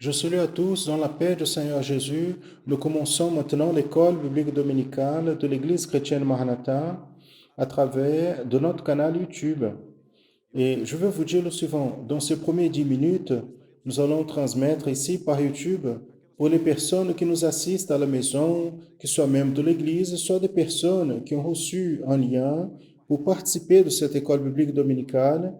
Je salue à tous dans la paix du Seigneur Jésus. Nous commençons maintenant l'école biblique dominicale de l'Église chrétienne Maranatha à travers de notre canal YouTube. Et je veux vous dire le suivant. Dans ces premiers 10 minutes, nous allons transmettre ici par YouTube pour les personnes qui nous assistent à la maison, qui soient membres de l'Église, soit des personnes qui ont reçu un lien pour participer de cette école biblique dominicale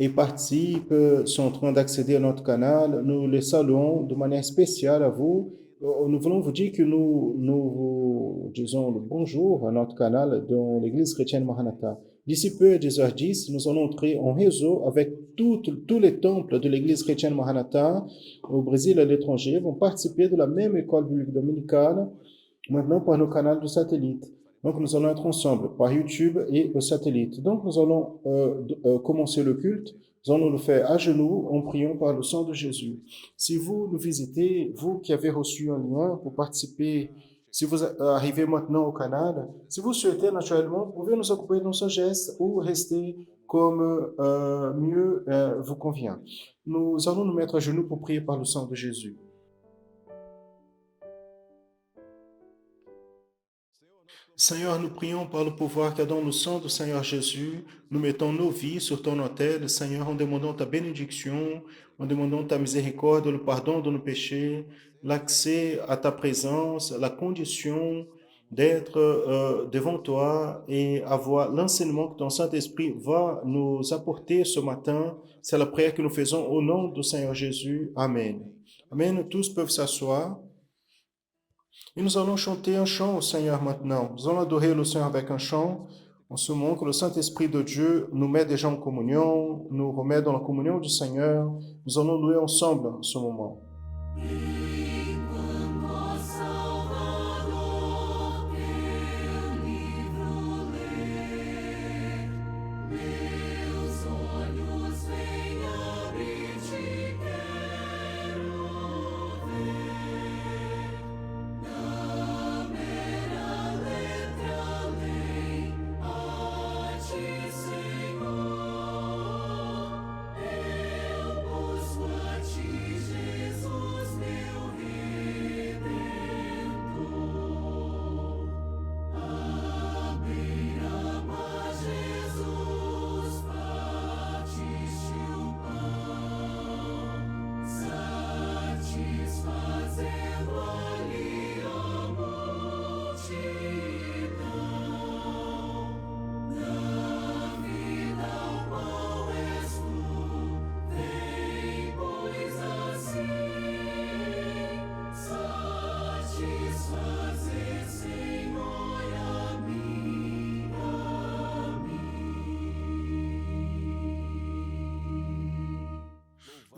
et participent, sont en train d'accéder à notre canal. Nous les saluons de manière spéciale à vous. Nous voulons vous dire que nous vous disons le bonjour à notre canal dans l'Église chrétienne Maranatha. D'ici peu, à 10h10, nous allons entrer en réseau avec tous les temples de l'Église chrétienne Maranatha au Brésil et à l'étranger vont participer de la même école biblique dominicale, maintenant par nos canaux de satellite. Donc, nous allons être ensemble par YouTube et au satellite. Donc, nous allons commencer le culte. Nous allons le faire à genoux en priant par le sang de Jésus. Si vous nous visitez, vous qui avez reçu un lien pour participer, si vous arrivez maintenant au canal, si vous souhaitez naturellement, vous pouvez nous accompagner dans ce geste ou rester comme mieux vous convient. Nous allons nous mettre à genoux pour prier par le sang de Jésus. Seigneur, nous prions par le pouvoir qu'il y a dans le sang du Seigneur Jésus. Nous mettons nos vies sur ton autel, Seigneur, en demandant ta bénédiction, en demandant ta miséricorde, le pardon de nos péchés, l'accès à ta présence, la condition d'être devant toi et avoir l'enseignement que ton Saint-Esprit va nous apporter ce matin. C'est la prière que nous faisons au nom du Seigneur Jésus. Amen. Amen. Tous peuvent s'asseoir. Et nous allons chanter un chant au Seigneur maintenant. Nous allons adorer le Seigneur avec un chant. En ce moment que le Saint-Esprit de Dieu nous met déjà en communion, nous remet dans la communion du Seigneur. Nous allons louer ensemble en ce moment.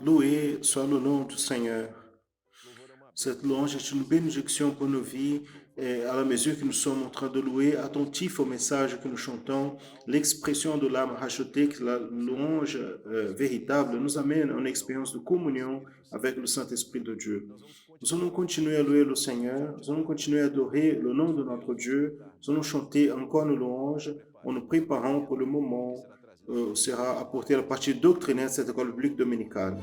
Loué soit le nom du Seigneur. Cette louange est une bénédiction pour nos vies et à la mesure que nous sommes en train de louer, attentifs au message que nous chantons, l'expression de l'âme rachetée, que la louange véritable nous amène à une expérience de communion avec le Saint-Esprit de Dieu. Nous allons continuer à louer le Seigneur, nous allons continuer à adorer le nom de notre Dieu, nous allons chanter encore nos louanges en nous préparant pour le moment où sera apportée la partie doctrinaire de cette école biblique dominicale.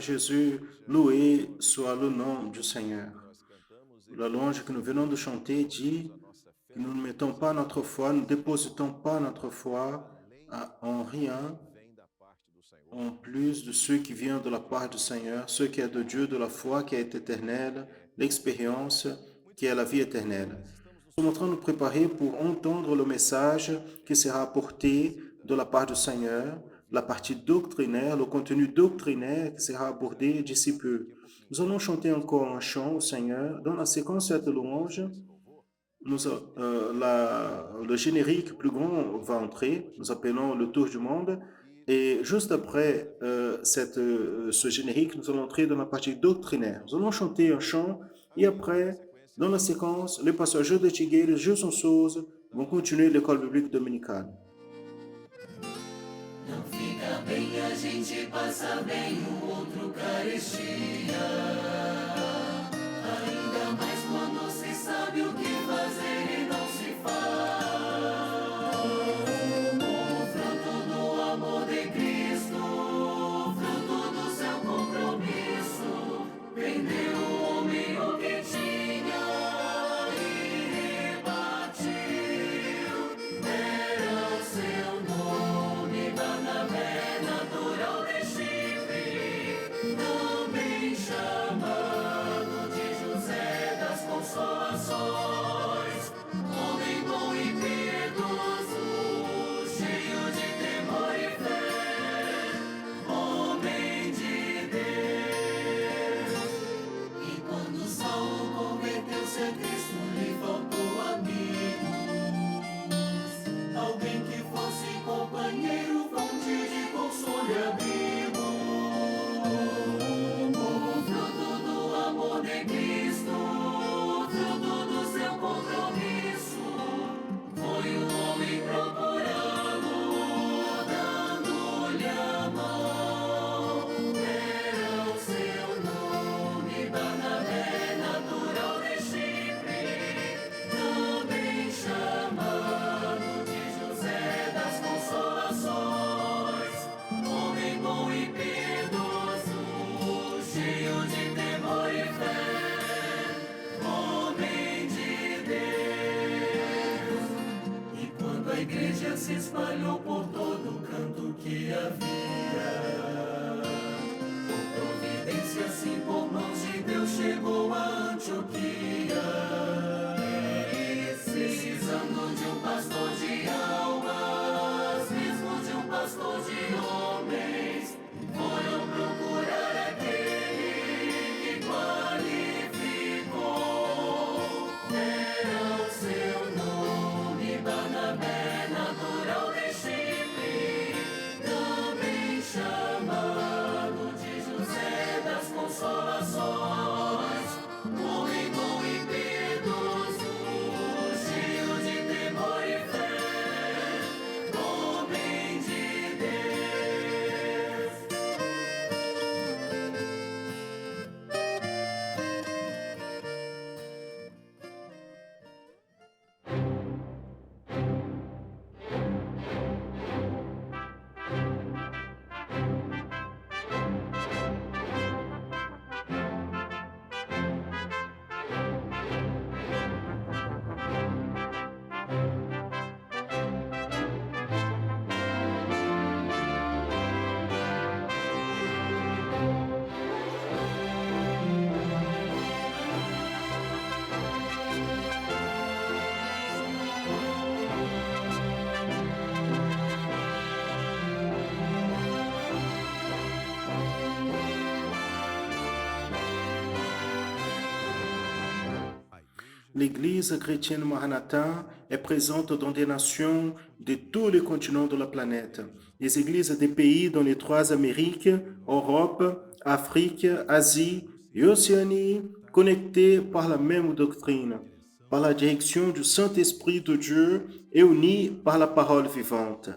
Seigneur Jésus, loué soit le nom du Seigneur. La louange que nous venons de chanter dit que nous ne mettons pas notre foi, nous ne dépositons pas notre foi en rien, en plus de ce qui vient de la part du Seigneur, ce qui est de Dieu, de la foi qui est éternelle, l'expérience qui est la vie éternelle. Nous sommes en train de nous préparer pour entendre le message qui sera apporté de la part du Seigneur, la partie doctrinaire, le contenu doctrinaire qui sera abordé d'ici peu. Nous allons chanter encore un chant au Seigneur. Dans la séquence de cette louange, le générique plus grand va entrer. Nous appelons le tour du monde. Et juste après ce générique, nous allons entrer dans la partie doctrinaire. Nous allons chanter un chant et après, dans la séquence, les passagers de Tigueira, Gilson Souza vão continuer l'école biblique dominicale. Não fica bem, a gente passa bem, o outro carestia. Ainda mais quando se sabe o que fazer e não se faz. O fruto do amor de Cristo, fruto do seu compromisso, vendeu o homem o que tinha e repartiu. Era o seu nome, Barnabé, natural de Chipre, também chamado de José das Consolações, homem bom e piedoso, cheio de temor e fé, homem de Deus. E quando Saulo converteu-se a Cristo, lhe faltou amigos, alguém que fosse companheiro, fonte de consolo e abrigo. O fruto do amor de Cristo, fruto do seu compromisso, foi o homem procurá-lo, dando-lhe a mão. Era o seu nome, Barnabé, natural de Chipre, também chamado de José das Consolações, homem bom e piedoso, cheio de temor e fé, homem de Deus. E quando a igreja se espalhou por todo o canto que havia, por providência assim por mãos de Deus chegou a Antioquia. Precisando de um pastor de almas, mesmo de um pastor de homens, foram procurar aquele que qualificou. Era o seu nome, Barnabé, natural de Chipre, também chamado de José das Consolações, homem bom e piedoso, cheio de temor e fé, homem de Deus. L'Église chrétienne Maranatha est présente dans des nations de tous les continents de la planète. Les églises des pays dans les 3 Amériques, Europe, Afrique, Asie et Océanie, connectées par la même doctrine, par la direction du Saint-Esprit de Dieu et unies par la parole vivante.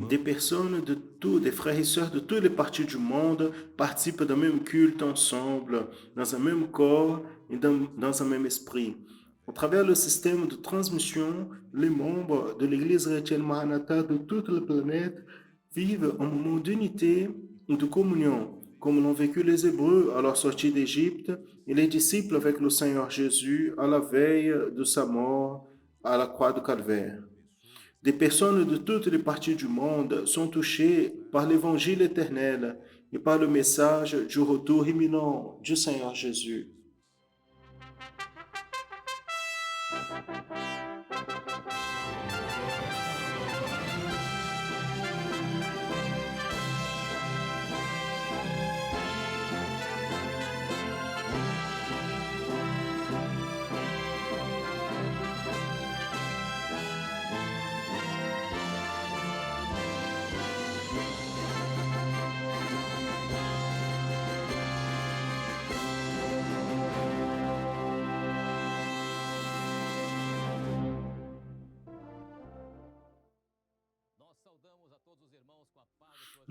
Des personnes de tous, des frères et sœurs de toutes les parties du monde participent d'un même culte ensemble, dans un même corps et dans un même esprit. À travers le système de transmission, les membres de l'Église chrétienne Maranatha de toute la planète vivent un moment d'unité et de communion, comme l'ont vécu les Hébreux à leur sortie d'Égypte et les disciples avec le Seigneur Jésus à la veille de sa mort à la croix de Calvaire. Des personnes de toutes les parties du monde sont touchées par l'évangile éternel et par le message du retour imminent du Seigneur Jésus.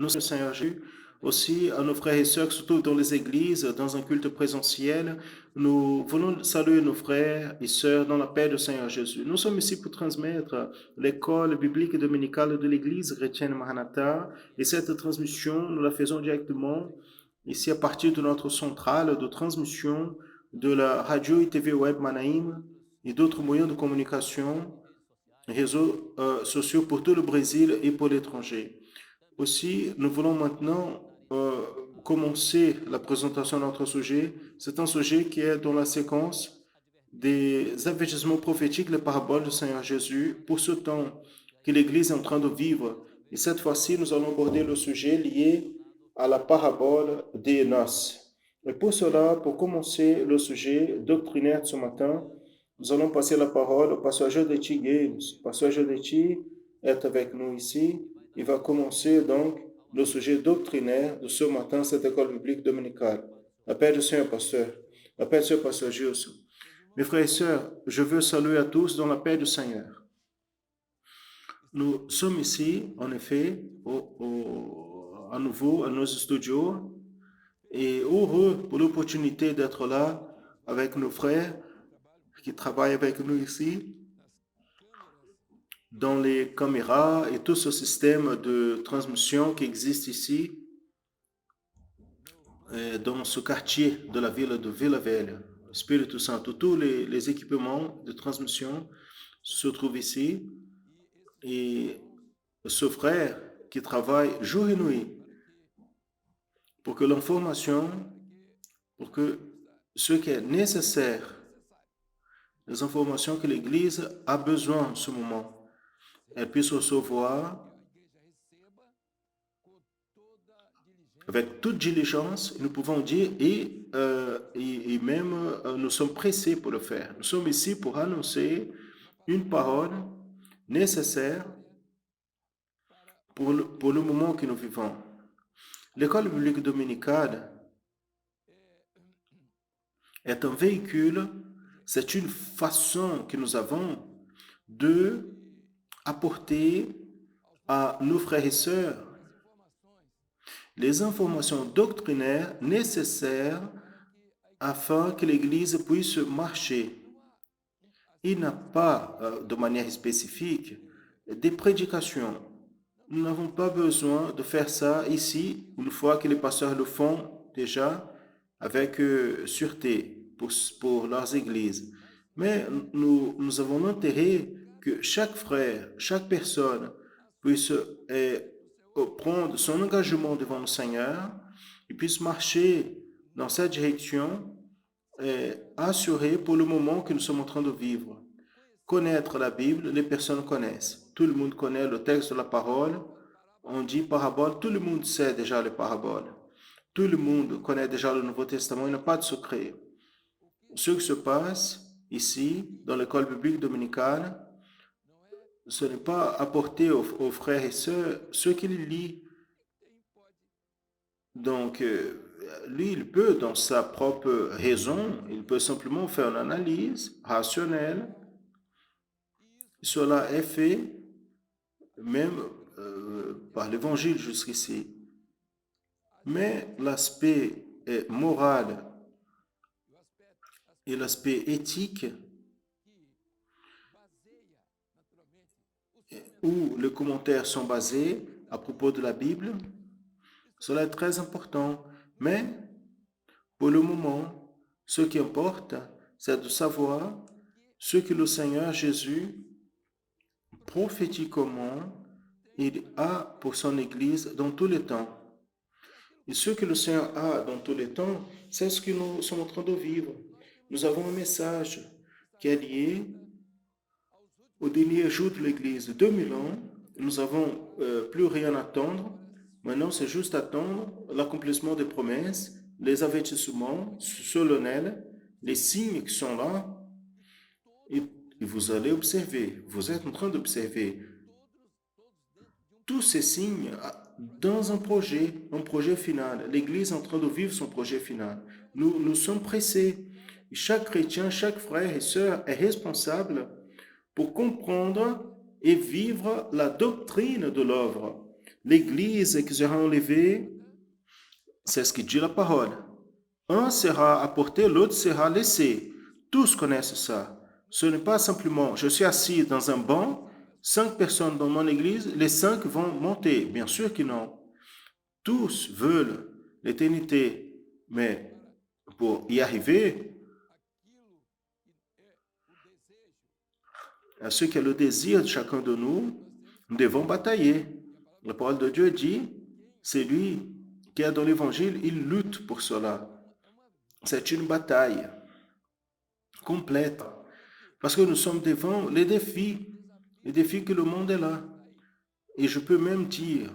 Nous, le Seigneur Jésus, aussi à nos frères et sœurs qui se trouvent dans les églises, dans un culte présentiel. Nous voulons saluer nos frères et sœurs dans la paix du Seigneur Jésus. Nous sommes ici pour transmettre l'école biblique et dominicale de l'Église chrétienne Maranatha. Et cette transmission, nous la faisons directement ici à partir de notre centrale de transmission de la radio et TV web Manaim et d'autres moyens de communication, réseaux sociaux pour tout le Brésil et pour l'étranger. Aussi, nous voulons maintenant commencer la présentation de notre sujet. C'est un sujet qui est dans la séquence des avertissements prophétiques, les paraboles du Seigneur Jésus pour ce temps que l'Église est en train de vivre. Et cette fois-ci, nous allons aborder le sujet lié à la parabole des noces. Et pour cela, pour commencer le sujet doctrinaire de ce matin, nous allons passer la parole au pasteur Jodetti Games. Pasteur Jodetti est avec nous ici. Il va commencer donc le sujet doctrinaire de ce matin, cette école biblique dominicale. La paix du Seigneur, pasteur. La paix du Seigneur, pasteur Gilles. Mes frères et sœurs, je veux saluer à tous dans la paix du Seigneur. Nous sommes ici, en effet, à nouveau à nos studios et heureux pour l'opportunité d'être là avec nos frères qui travaillent avec nous ici dans les caméras et tout ce système de transmission qui existe ici dans ce quartier de la ville de Vila Velha. Espírito Santo, tous les équipements de transmission se trouvent ici et ce frère qui travaille jour et nuit pour que l'information, pour que ce qui est nécessaire, les informations que l'Église a besoin en ce moment, elle puisse recevoir avec toute diligence, nous pouvons dire, et même nous sommes pressés pour le faire. Nous sommes ici pour annoncer une parole nécessaire pour le moment que nous vivons. L'école biblique dominicale est un véhicule, c'est une façon que nous avons de apporter à nos frères et sœurs les informations doctrinaires nécessaires afin que l'Église puisse marcher. Il n'a pas, de manière spécifique, des prédications. Nous n'avons pas besoin de faire ça ici, une fois que les pasteurs le font déjà avec sûreté pour leurs églises. Mais nous avons l'intérêt que chaque frère, chaque personne puisse prendre son engagement devant le Seigneur et puisse marcher dans cette direction assurée pour le moment que nous sommes en train de vivre. Connaître la Bible, les personnes connaissent. Tout le monde connaît le texte de la parole. On dit parabole, tout le monde sait déjà les paraboles. Tout le monde connaît déjà le Nouveau Testament, il n'y a pas de secret. Ce qui se passe ici, dans l'école biblique dominicale, ce n'est pas apporter aux frères et sœurs ce qu'il lit. Donc, lui, il peut, dans sa propre raison, il peut simplement faire une analyse rationnelle. Cela est fait même par l'évangile jusqu'ici. Mais l'aspect moral et l'aspect éthique, où les commentaires sont basés à propos de la Bible, cela est très important. Mais pour le moment, ce qui importe, c'est de savoir ce que le Seigneur Jésus, prophétiquement, il a pour son Église dans tous les temps. Et ce que le Seigneur a dans tous les temps, c'est ce que nous sommes en train de vivre. Nous avons un message qui est lié au dernier jour de l'Église. 2000 ans, nous n'avons plus rien à attendre. Maintenant, c'est juste attendre l'accomplissement des promesses, les avertissements solennels, les signes qui sont là. Et vous allez observer, vous êtes en train d'observer tous ces signes dans un projet final. L'Église est en train de vivre son projet final. Nous sommes pressés. Chaque chrétien, chaque frère et sœur est responsable pour comprendre et vivre la doctrine de l'œuvre. L'Église qui sera enlevée, c'est ce que dit la parole. Un sera apporté, l'autre sera laissé. Tous connaissent ça. Ce n'est pas simplement, je suis assis dans un banc, 5 personnes dans mon église, les 5 vont monter. Bien sûr que non. Tous veulent l'éternité, mais pour y arriver, à ce qui est le désir de chacun de nous, nous devons batailler. La parole de Dieu dit, c'est lui qui est dans l'évangile, il lutte pour cela. C'est une bataille complète. Parce que nous sommes devant les défis que le monde est là. Et je peux même dire,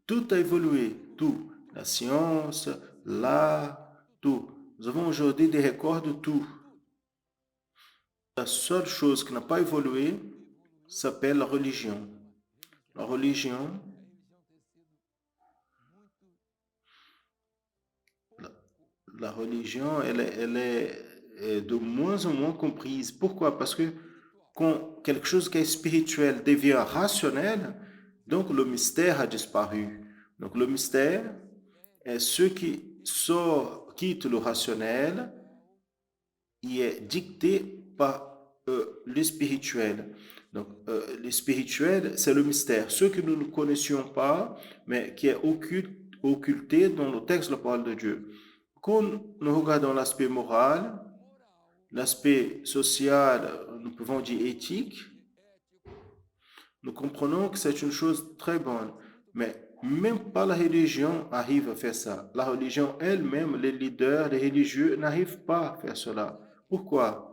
tout a évolué, tout. La science, l'art, tout. Nous avons aujourd'hui des records de tout. La seule chose qui n'a pas évolué s'appelle la religion. La religion, la religion, elle est de moins en moins comprise. Pourquoi? Parce que quand quelque chose qui est spirituel devient rationnel, donc le mystère a disparu. Donc le mystère est ce qui quitte le rationnel et est dicté par le spirituel. Donc le spirituel, c'est le mystère, ce que nous ne connaissions pas, mais qui est occulté dans le texte de la parole de Dieu. Quand nous regardons l'aspect moral, l'aspect social, nous pouvons dire éthique, nous comprenons que c'est une chose très bonne, mais même pas la religion arrive à faire ça. La religion elle-même, les leaders, les religieux n'arrivent pas à faire cela. Pourquoi?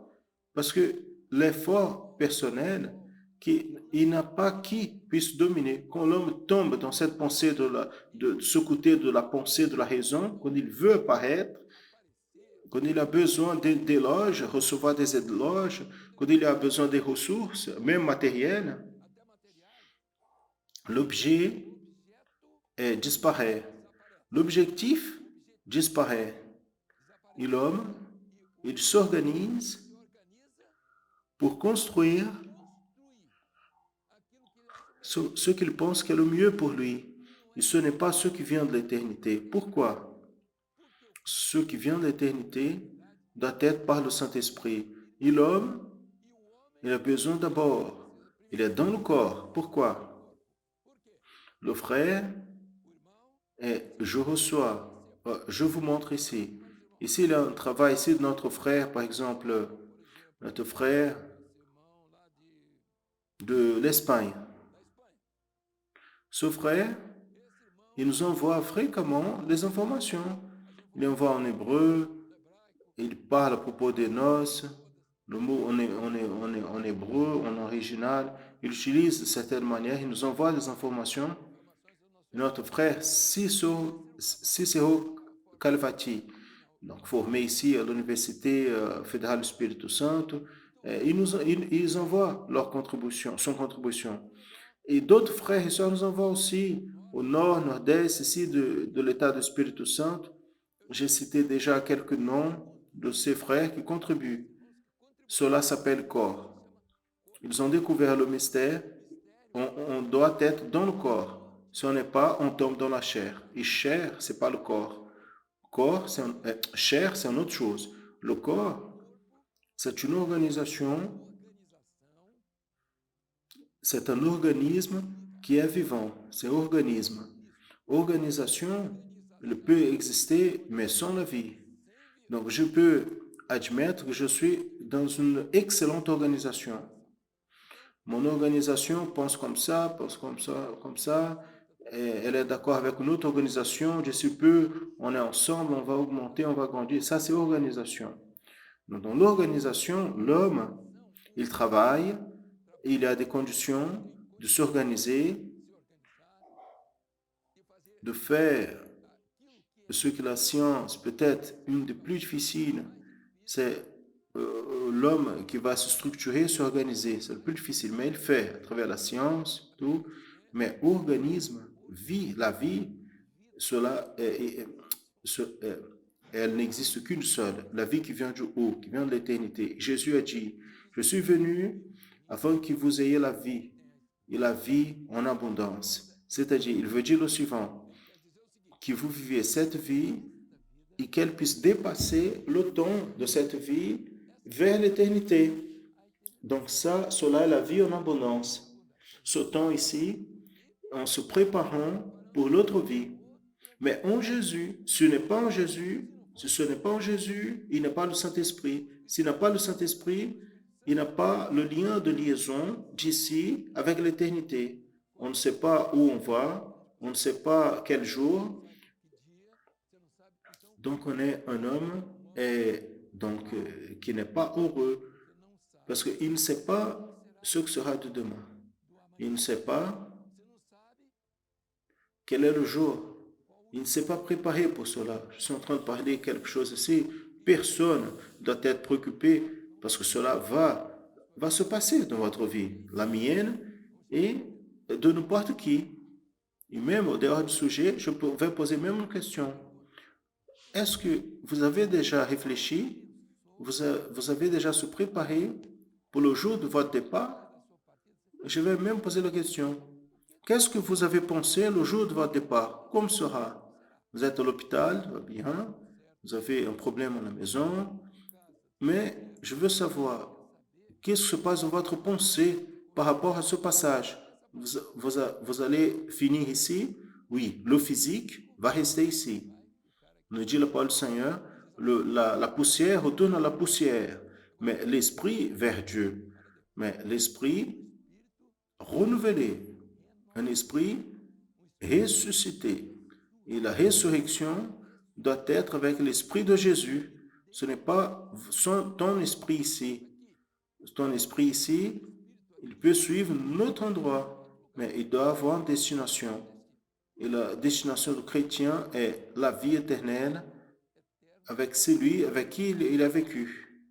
Parce que l'effort personnel, il n'a pas qui puisse dominer. Quand l'homme tombe dans cette pensée de ce côté de la pensée de la raison, quand il veut paraître, quand il a besoin d'éloges, recevoir des éloges, quand il a besoin des ressources, même matérielles, l'objet disparaît. L'objectif disparaît. Et l'homme, il s'organise pour construire ce qu'il pense qu'est le mieux pour lui. Et ce n'est pas ce qui vient de l'éternité. Pourquoi? Ce qui vient de l'éternité doit être par le Saint-Esprit. Et l'homme, il a besoin d'abord, il est dans le corps. Pourquoi? Le frère, je reçois, je vous montre ici. Ici, il y a un travail ici de notre frère, par exemple, notre frère de l'Espagne. Ce frère, il nous envoie fréquemment des informations. Il envoie en hébreu, il parle à propos des noces, le mot en hébreu, en original. Il utilise de certaine manière, il nous envoie des informations. Notre frère Cicero Calvati, donc formé ici à l'Université fédérale du Espírito Santo, ils envoient leur contribution, son contribution. Et d'autres frères et sœurs nous envoient aussi au nord, nord-est, ici de l'État du Espírito Santo. J'ai cité déjà quelques noms de ces frères qui contribuent. Cela s'appelle corps. Ils ont découvert le mystère on doit être dans le corps. Si on n'est pas, on tombe dans la chair. Et chair, c'est pas le corps. Chair, c'est une autre chose. Le corps, c'est une organisation, c'est un organisme qui est vivant. C'est un organisme. Organisation, elle peut exister, mais sans la vie. Donc, je peux admettre que je suis dans une excellente organisation. Mon organisation pense comme ça, comme ça. Elle est d'accord avec une autre organisation. D'ici peu, on est ensemble, on va augmenter, on va grandir. Ça, c'est organisation. Donc, dans l'organisation, l'homme, il travaille, il a des conditions de s'organiser, de faire ce que la science, peut-être une des plus difficiles, c'est l'homme qui va se structurer, s'organiser. C'est le plus difficile, mais il fait à travers la science, tout. Mais organisme, vie, la vie, cela elle n'existe qu'une seule, la vie qui vient du haut, qui vient de l'éternité. Jésus a dit, je suis venu afin que vous ayez la vie, et la vie en abondance. C'est-à-dire, il veut dire le suivant, que vous viviez cette vie et qu'elle puisse dépasser le temps de cette vie vers l'éternité. Donc ça, cela est la vie en abondance. Ce temps ici, en se préparant pour l'autre vie. Mais en Jésus, ce n'est pas en Jésus, si ce n'est pas en Jésus, il n'y a pas le Saint-Esprit. S'il n'a pas le Saint-Esprit, il n'a pas le lien de liaison d'ici avec l'éternité. On ne sait pas où on va, on ne sait pas quel jour. Donc on est un homme et donc, qui n'est pas heureux parce qu'il ne sait pas ce que sera de demain. Il ne sait pas quel est le jour. Il ne s'est pas préparé pour cela. Je suis en train de parler quelque chose ici. Personne doit être préoccupé parce que cela va se passer dans votre vie. La mienne et de n'importe qui. Et même au dehors du sujet, je vais poser même une question. Est-ce que vous avez déjà réfléchi, vous avez déjà se préparé pour le jour de votre départ? Je vais même poser la question. Qu'est-ce que vous avez pensé le jour de votre départ? Comme sera? Vous êtes à l'hôpital, bien, vous avez un problème à la maison, mais je veux savoir, qu'est-ce qui se passe dans votre pensée par rapport à ce passage? Vous allez finir ici? Oui, le physique va rester ici. Nous dit la parole du Seigneur, la poussière retourne à la poussière, mais l'esprit vers Dieu. Mais l'esprit renouvelé, un esprit ressuscité. Et la résurrection doit être avec l'esprit de Jésus. Ce n'est pas ton esprit ici. Ton esprit ici, il peut suivre notre endroit, mais il doit avoir une destination. Et la destination du chrétien est la vie éternelle avec celui avec qui il a vécu.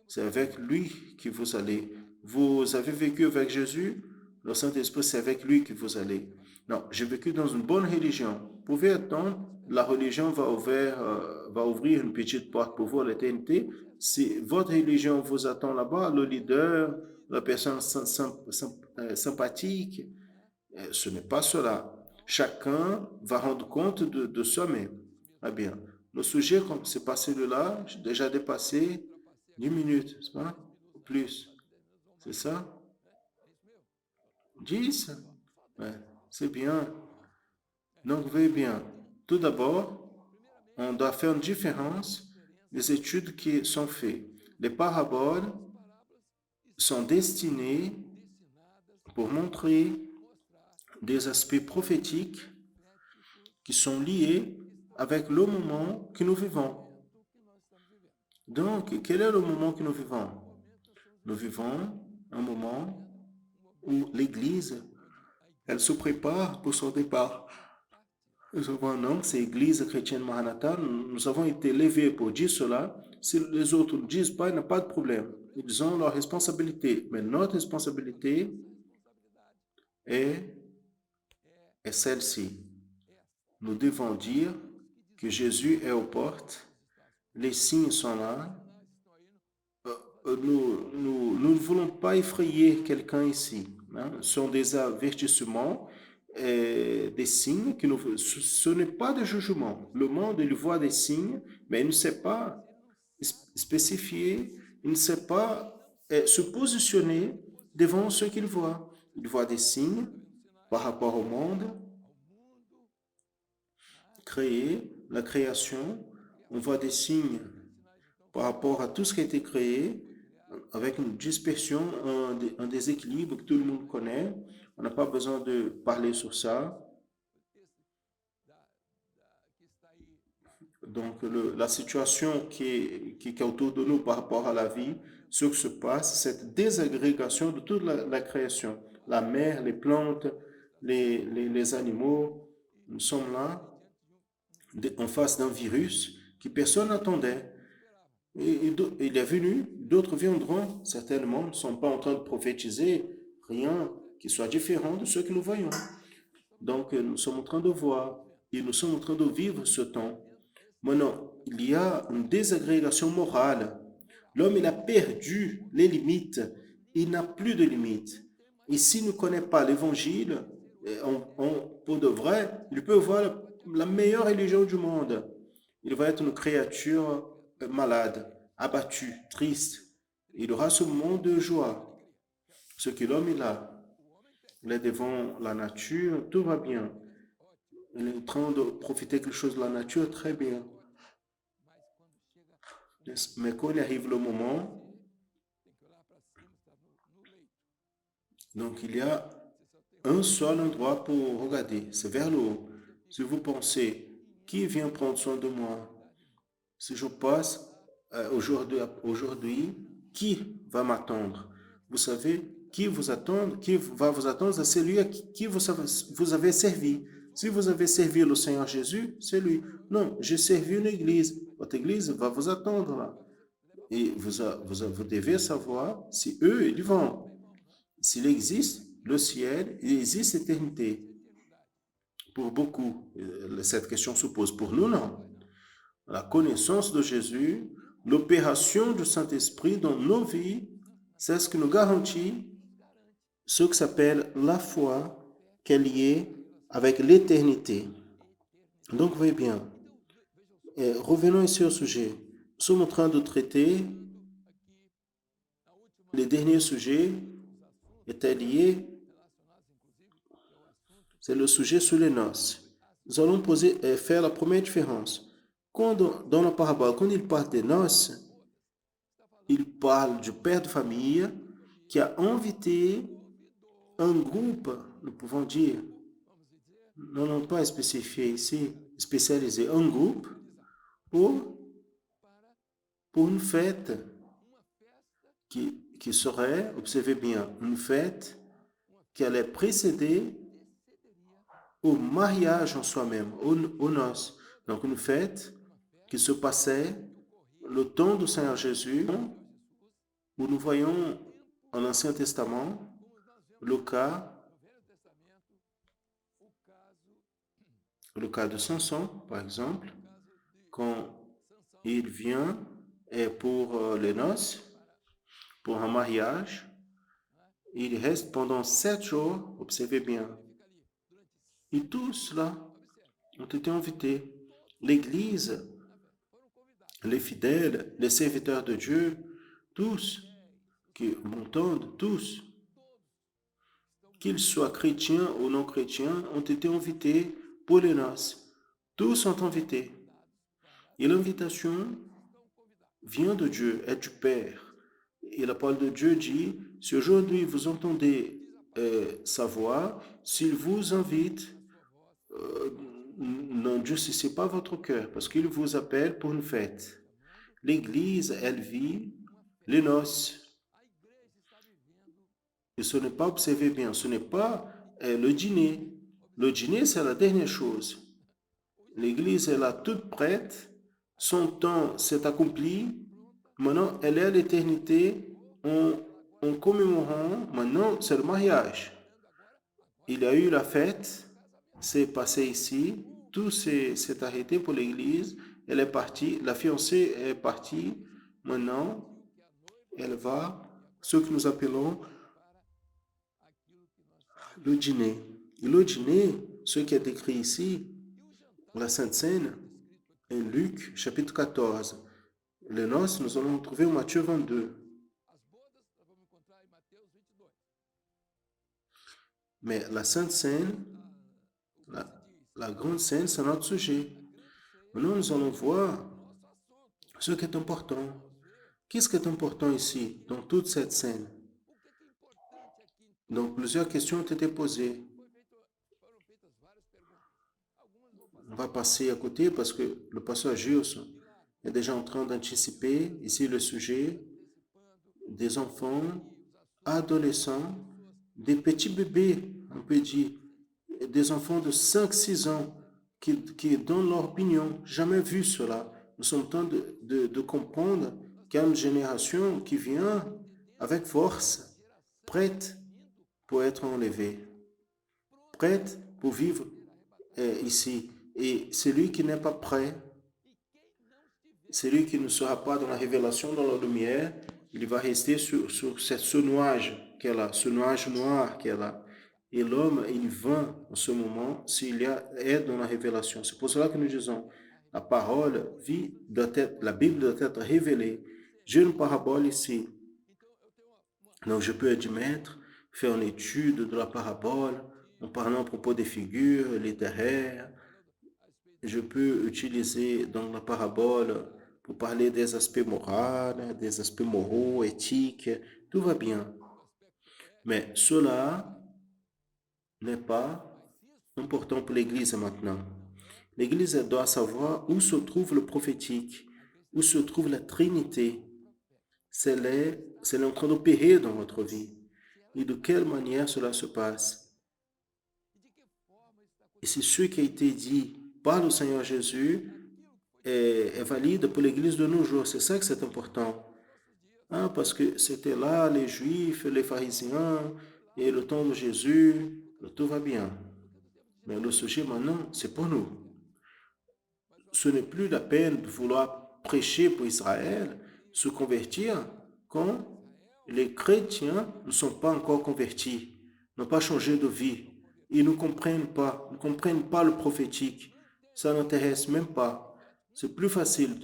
C'est avec lui que vous allez. Vous avez vécu avec Jésus, le Saint-Esprit, c'est avec lui que vous allez. Non, j'ai vécu dans une bonne religion. Vous pouvez attendre, la religion va ouvrir une petite porte pour vous à l'éternité. Si votre religion vous attend là-bas, le leader, la personne sympathique, ce n'est pas cela. Chacun va rendre compte de soi-même. Ah bien, le sujet, comme c'est passé de là, j'ai déjà dépassé 10 minutes, c'est pas? Plus. C'est ça? 10? Ouais, c'est bien. Donc, veuillez bien. Tout d'abord, on doit faire une différence des études qui sont faites. Les paraboles sont destinées pour montrer des aspects prophétiques qui sont liés avec le moment que nous vivons. Donc, quel est le moment que nous vivons? Nous vivons un moment où l'Église, elle se prépare pour son départ. Nous avons un nom, c'est l'Église chrétienne Maranatha. Nous avons été levés pour dire cela. Si les autres ne disent pas, il n'y a pas de problème. Ils ont leur responsabilité. Mais notre responsabilité est celle-ci. Nous devons dire que Jésus est aux portes. Les signes sont là. Nous ne voulons pas effrayer quelqu'un ici. hein, sont des avertissements, des signes qui nous, ce n'est pas de jugement. Le monde, il voit des signes, mais il ne sait pas spécifier, il ne sait pas se positionner devant ce qu'il voit. Il voit des signes par rapport au monde créé, la création. On voit des signes par rapport à tout ce qui a été créé, avec une dispersion, un déséquilibre que tout le monde connaît. On n'a pas besoin de parler sur ça. Donc, la situation qui est autour de nous par rapport à la vie, ce qui se passe, cette désagrégation de toute la création, la mer, les plantes, les animaux, nous sommes là en face d'un virus que personne n'attendait. Et il est venu, d'autres viendront, certainement, ne sont pas en train de prophétiser rien qui soit différent de ce que nous voyons. Donc, nous sommes en train de voir et nous sommes en train de vivre ce temps. Maintenant, il y a une désagrégation morale. L'homme, il a perdu les limites. Il n'a plus de limites. Et s'il ne connaît pas l'évangile, pour de vrai, il peut voir la meilleure religion du monde. Il va être une créature malade, abattue, triste. Il aura ce moment de joie. Ce que l'homme, il est devant la nature, tout va bien. Il est en train de profiter quelque chose de la nature, très bien. Mais quand il arrive le moment, donc il y a un seul endroit pour regarder, c'est vers le haut. Si vous pensez, qui vient prendre soin de moi? Si je passe aujourd'hui, qui va m'attendre? Vous savez, qui vous attend, qui va vous attendre, c'est celui à qui vous avez servi. Si vous avez servi le Seigneur Jésus, c'est lui. Non, j'ai servi une église. Votre église va vous attendre là. Et vous devez savoir si eux, ils vont. S'il existe le ciel, il existe l'éternité. Pour beaucoup, cette question se pose. Pour nous, non. La connaissance de Jésus, l'opération du Saint-Esprit dans nos vies, c'est ce qui nous garantit ce qui s'appelle la foi qui est liée avec l'éternité. Donc, voyez bien, revenons ici au sujet. Nous sommes en train de traiter les derniers sujets étaient liés, c'est le sujet sur les noces. Nous allons faire la première différence. Quand, dans la parabole, quand il parle des noces, il parle du père de famille qui a invité un groupe, nous pouvons dire, non pas spécifié ici, spécialisé, un groupe pour, pour une fête qui serait, observez bien, une fête qui allait précéder au mariage en soi-même, aux noces. Donc une fête qui se passait le temps du Seigneur Jésus, où nous voyons en Ancien Testament le cas de Samson, par exemple, quand il vient pour les noces, pour un mariage, il reste pendant 7 jours, observez bien, et tous cela ont été invités. L'Église, les fidèles, les serviteurs de Dieu, tous qui m'entendent, tous, qu'ils soient chrétiens ou non chrétiens, ont été invités pour les noces. Tous sont invités. Et l'invitation vient de Dieu, est du Père. Et la parole de Dieu dit, si aujourd'hui vous entendez sa voix, s'il vous invite, n'endurcissez pas votre cœur, parce qu'il vous appelle pour une fête. L'Église, elle vit les noces. Et ce n'est pas, observez bien, ce n'est pas le dîner. Le dîner, c'est la dernière chose. L'Église est là toute prête, son temps s'est accompli, maintenant elle est à l'éternité, en commémorant, maintenant c'est le mariage. Il y a eu la fête, c'est passé ici, tout s'est arrêté pour l'Église, elle est partie, la fiancée est partie, maintenant elle va, ce que nous appelons le dîner. Et le dîner, ce qui est écrit ici, la Sainte Seine, est Luc, chapitre 14. Les noces, nous allons trouver au Matthieu 22. Mais la Sainte Seine, la grande scène, c'est notre sujet. Maintenant, nous allons voir ce qui est important. Qu'est-ce qui est important ici, dans toute cette scène? Donc, plusieurs questions ont été posées. On va passer à côté parce que le pasteur Gilles est déjà en train d'anticiper ici le sujet des enfants, adolescents, des petits bébés, on peut dire, des enfants de 5-6 ans qui donnent leur opinion. Jamais vu cela. Nous sommes en train de comprendre qu'il y a une génération qui vient avec force, prête pour être enlevée, prête pour vivre ici. Et celui qui n'est pas prêt, celui qui ne sera pas dans la révélation, dans la lumière, il va rester sur ce nuage qu'elle a, ce nuage noir qu'elle a. Et l'homme, il va en ce moment s'il est dans la révélation. C'est pour cela que nous disons, la parole la Bible doit être révélée. J'ai une parabole ici. Donc je peux admettre, faire une étude de la parabole en parlant à propos des figures littéraires. Je peux utiliser dans la parabole pour parler des aspects moraux, des aspects moraux, éthiques, tout va bien. Mais cela n'est pas important pour l'Église maintenant. L'Église doit savoir où se trouve le prophétique, où se trouve la Trinité. C'est en train d'opérer dans votre vie. Et de quelle manière cela se passe. Et c'est ce qui a été dit par le Seigneur Jésus est valide pour l'Église de nos jours. C'est ça que c'est important. Parce que c'était là les Juifs, les pharisiens, et le temps de Jésus, tout va bien. Mais le sujet maintenant, c'est pour nous. Ce n'est plus la peine de vouloir prêcher pour Israël, se convertir, quand les chrétiens ne sont pas encore convertis, n'ont pas changé de vie. Ils ne comprennent pas le prophétique. Ça n'intéresse même pas. C'est plus facile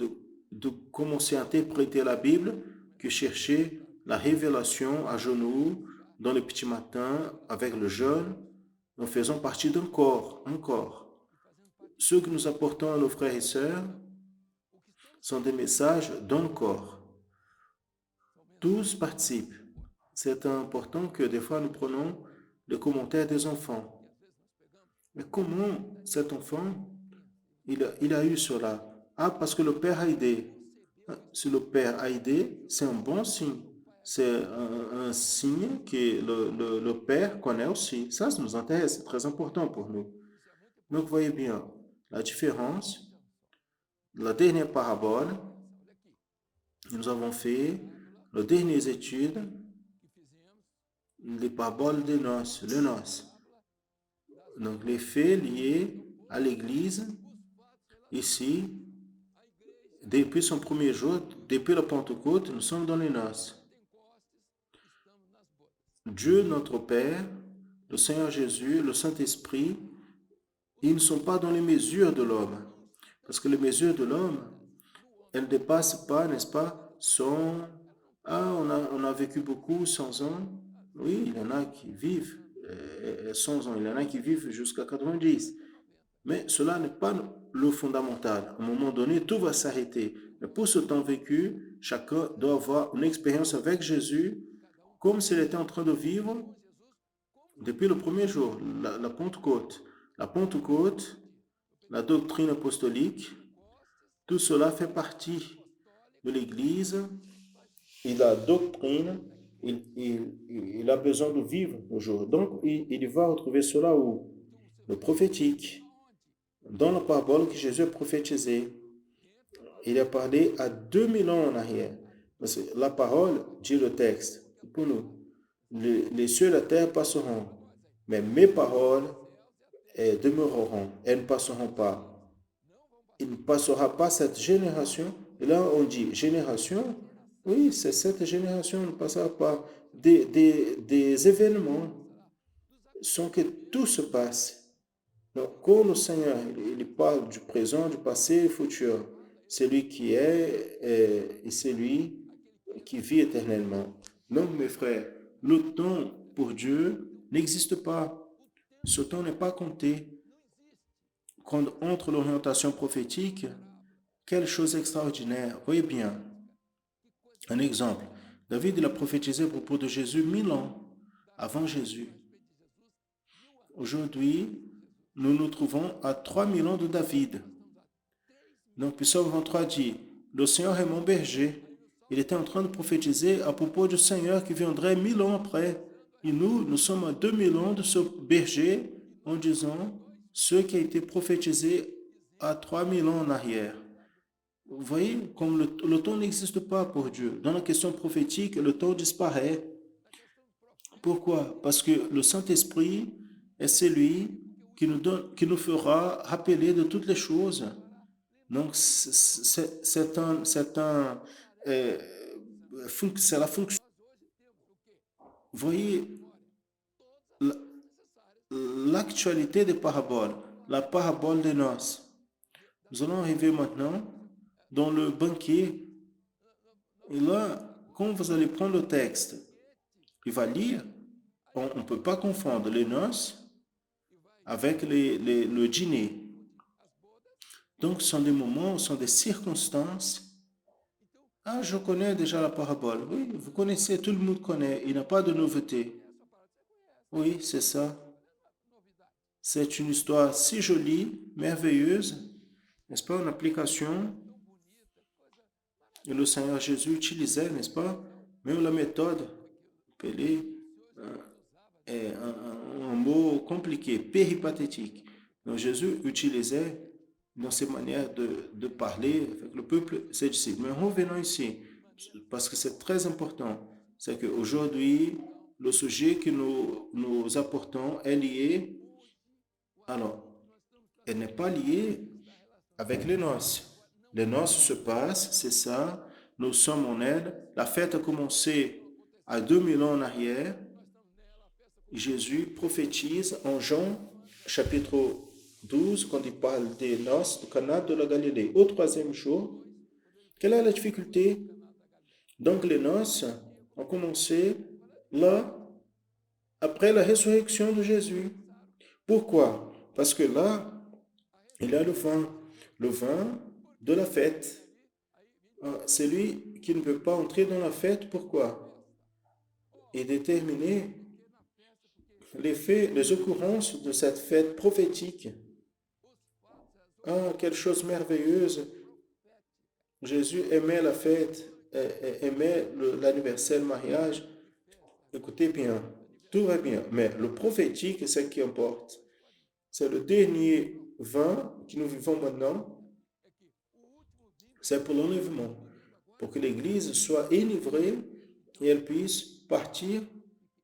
de commencer à interpréter la Bible que chercher la révélation à genoux, dans les petits matins, avec le jeûne, en faisant partie d'un corps, un corps. Ce que nous apportons à nos frères et sœurs sont des messages d'un corps. Tous participent. C'est important que des fois nous prenons les commentaires des enfants. Mais comment cet enfant, il a eu cela? Parce que le père a aidé. Si le père a aidé, c'est un bon signe. C'est un signe que le père connaît aussi. Ça nous intéresse, c'est très important pour nous. Donc, voyez bien la différence. La dernière parabole, nous avons fait les dernières études, les paraboles des noces, les noces. Donc, les faits liés à l'Église, ici, depuis son premier jour, depuis la Pentecôte, nous sommes dans les noces. Dieu, notre Père, le Seigneur Jésus, le Saint-Esprit, ils ne sont pas dans les mesures de l'homme. Parce que les mesures de l'homme, elles ne dépassent pas, n'est-ce pas, 100. On a vécu beaucoup, 100 ans. Oui, il y en a qui vivent 100 ans, il y en a qui vivent jusqu'à 90. Mais cela n'est pas le fondamental. À un moment donné, tout va s'arrêter. Mais pour ce temps vécu, chacun doit avoir une expérience avec Jésus comme s'il était en train de vivre depuis le premier jour, la Pentecôte. La Pentecôte, la doctrine apostolique, tout cela fait partie de l'Église et la doctrine, il a besoin de vivre aujourd'hui. Donc, il va retrouver cela où? Le prophétique. Dans la parabole que Jésus a prophétisée, il a parlé à 2000 ans en arrière. Parce que la parole dit le texte. Pour nous, les cieux et la terre passeront, mais mes paroles demeureront. Elles ne passeront pas. Il ne passera pas cette génération. Et là, on dit génération. Oui, c'est cette génération ne passera pas des événements. sans que tout se passe. Donc, quand le Seigneur, il parle du présent, du passé et du futur, c'est lui qui est et c'est lui qui vit éternellement. Donc, mes frères, le temps pour Dieu n'existe pas. Ce temps n'est pas compté. Quand entre l'orientation prophétique, quelle chose extraordinaire. Voyez bien, un exemple. David, il a prophétisé à propos de Jésus 1000 ans avant Jésus. Aujourd'hui, nous nous trouvons à 3000 ans de David. Donc, Psaume 23 dit, le Seigneur est mon berger. Il était en train de prophétiser à propos du Seigneur qui viendrait 1000 ans après. Et nous sommes à 2000 ans de ce berger en disant ce qui a été prophétisé à 3000 ans en arrière. Vous voyez, comme le temps n'existe pas pour Dieu. Dans la question prophétique, le temps disparaît. Pourquoi? Parce que le Saint-Esprit est celui qui nous fera rappeler de toutes les choses. Donc, euh, c'est la fonction. Vous voyez, l'actualité des paraboles, la parabole des noces. Nous allons arriver maintenant dans le banquet. Et là, quand vous allez prendre le texte, il va lire, on ne peut pas confondre les noces avec le dîner. Donc, ce sont des moments, ce sont des circonstances. Ah, je connais déjà la parabole. Oui, vous connaissez, tout le monde connaît. Il n'y a pas de nouveauté. Oui, c'est ça. C'est une histoire si jolie, merveilleuse, n'est-ce pas, une application que le Seigneur Jésus utilisait, n'est-ce pas? Même la méthode, appelée est un mot compliqué, péripatétique. Donc Jésus utilisait dans ses manières de parler avec le peuple, ses disciples. Mais revenons ici, parce que c'est très important. C'est qu'aujourd'hui, le sujet que nous apportons est lié, alors, elle n'est pas liée avec les noces. Les noces se passent, c'est ça, nous sommes en elles. La fête a commencé à 2000 ans en arrière. Jésus prophétise en Jean chapitre 12 quand il parle des noces du Cana de la Galilée. Au troisième jour, quelle est la difficulté? Donc les noces ont commencé là, après la résurrection de Jésus. Pourquoi? Parce que là, il y a le vin de la fête. Celui qui ne peut pas entrer dans la fête, pourquoi? Et déterminer les faits, les occurrences de cette fête prophétique. Ah, quelle chose merveilleuse. Jésus aimait la fête, aimait l'anniversaire, le mariage. Écoutez bien, tout va bien. Mais le prophétique, c'est ce qui importe. C'est le dernier vin que nous vivons maintenant. C'est pour l'enlèvement. Pour que l'Église soit enivrée et elle puisse partir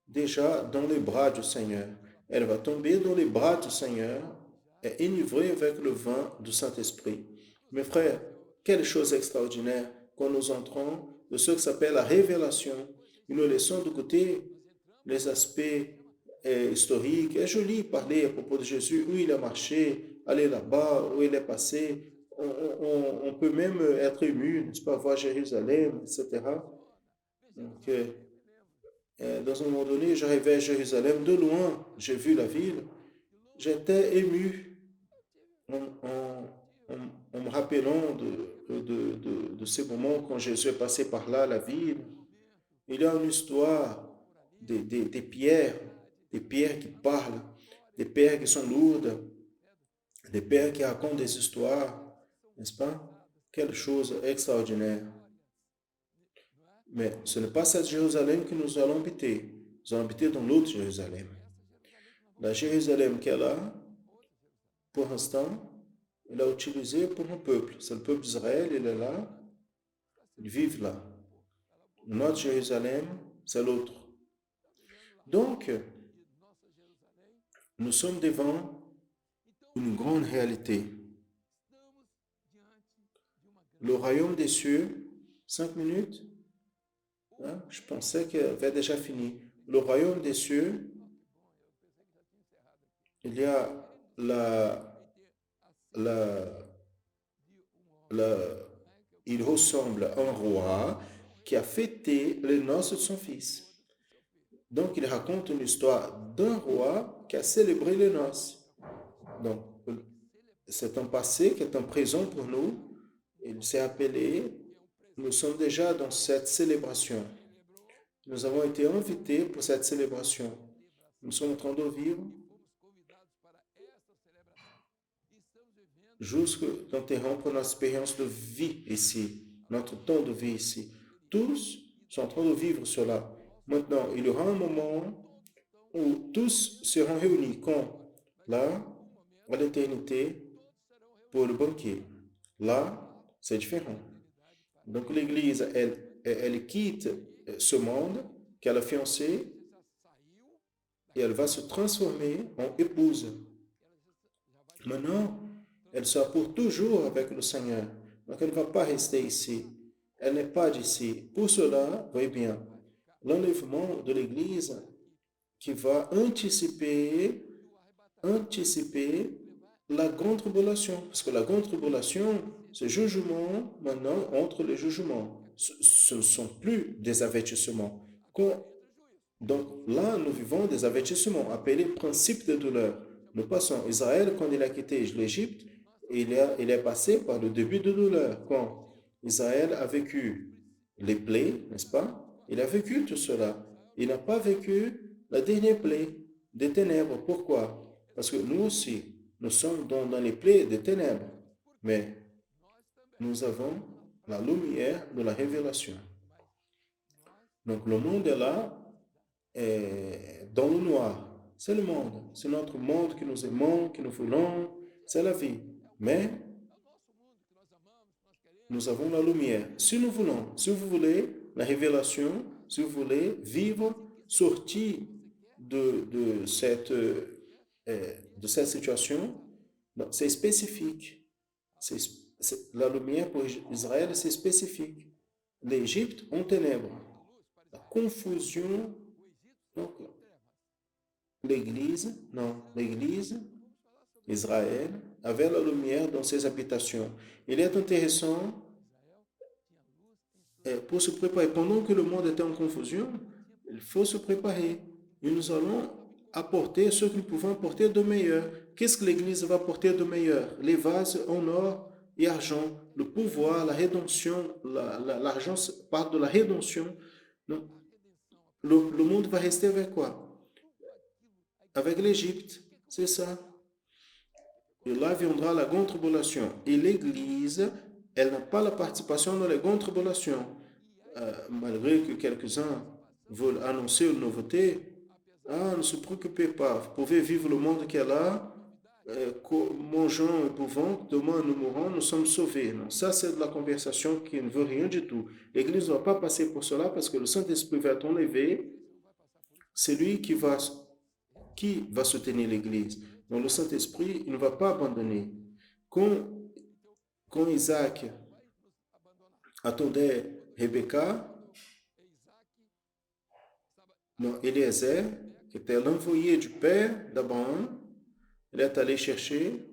déjà dans les bras du Seigneur. Elle va tomber dans les bras du Seigneur et enivrée avec le vin du Saint-Esprit. Mes frères, quelle chose extraordinaire quand nous entrons de ce qui s'appelle la révélation. Et nous laissons de côté les aspects historiques. Et joli parler à propos de Jésus, où il a marché, aller là-bas, où il est passé. On peut même être ému, n'est-ce pas, voir Jérusalem, etc. Donc, dans un moment donné, j'arrivais à Jérusalem de loin, j'ai vu la ville, j'étais ému en me rappelant de ces moments quand Jésus est passé par là, la ville. Il y a une histoire des pierres qui parlent, des pierres qui sont lourdes, des pierres qui racontent des histoires, n'est-ce pas? Quelle chose extraordinaire. Mais ce n'est pas cette Jérusalem que nous allons habiter. Nous allons habiter dans l'autre Jérusalem. La Jérusalem qu'elle a, pour l'instant, elle a utilisée pour un peuple. C'est le peuple d'Israël, il est là, ils vivent là. Notre Jérusalem, c'est l'autre. Donc, nous sommes devant une grande réalité. Le royaume des cieux, 5 minutes, hein, je pensais qu'elle avait déjà fini. Le royaume des cieux il y a la, la, la- il ressemble à un roi qui a fêté les noces de son fils. Donc, il raconte une histoire d'un roi qui a célébré les noces. Donc, c'est un passé qui est un présent pour nous. Il s'est appelé, nous sommes déjà dans cette célébration. Nous avons été invités pour cette célébration. Nous sommes en train de vivre jusqu'à d'interrompre notre expérience de vie ici, notre temps de vie ici. Tous sont en train de vivre cela. Maintenant, il y aura un moment où tous seront réunis quand? Là, à l'éternité, pour le banquet. Là, c'est différent. Donc l'Église, elle quitte ce monde qu'elle a fiancé et elle va se transformer en épouse. Maintenant, elle sera pour toujours avec le Seigneur. Donc elle ne va pas rester ici. Elle n'est pas d'ici. Pour cela, voyez bien, l'enlèvement de l'Église qui va anticiper la grande tribulation. Parce que la grande tribulation, c'est jugement maintenant entre les jugements. Ce ne sont plus des avertissements. Donc là, nous vivons des avertissements appelés principes de douleur. Nous passons Israël, quand il a quitté l'Égypte, il est passé par le début de douleur. Quand Israël a vécu les plaies, n'est-ce pas? Il a vécu tout cela. Il n'a pas vécu la dernière plaie des ténèbres. Pourquoi? Parce que nous aussi, nous sommes dans les plaies des ténèbres. Mais nous avons la lumière de la révélation. Donc le monde est là, dans le noir. C'est le monde. C'est notre monde que nous aimons, que nous voulons. C'est la vie. Mais nous avons la lumière. Si nous voulons, si vous voulez la révélation, si vous voulez vivre, sortir de cette situation, c'est spécifique. La lumière pour Israël, c'est spécifique. L'Égypte en ténèbres. La confusion. Donc, l'Église, Israël, avait la lumière dans ses habitations. Il est intéressant, pour se préparer, pendant que le monde était en confusion, il faut se préparer. Et nous allons apporter ce que nous pouvons apporter de meilleur. Qu'est-ce que l'Église va apporter de meilleur? Les vases en or et argent, le pouvoir, la rédemption, l'argent parle de la rédemption. Donc, le monde va rester avec quoi? Avec l'Égypte, c'est ça. Et là viendra la grande tribulation. Et l'Église, elle n'a pas la participation dans les grandes tribulations. Malgré que quelques-uns veulent annoncer une nouveauté, ne se préoccupez pas, vous pouvez vivre le monde qui est là, mangeons et buvons, demain nous mourrons, nous sommes sauvés. Non, ça c'est de la conversation qui ne veut rien du tout. L'Église ne va pas passer pour cela parce que le Saint-Esprit va être enlevé. C'est lui qui va soutenir l'Église. Donc le Saint-Esprit, il ne va pas abandonner. Quand Isaac attendait Rebecca, non, Eliezer, qui était l'envoyé du père d'Abraham, il est allé chercher.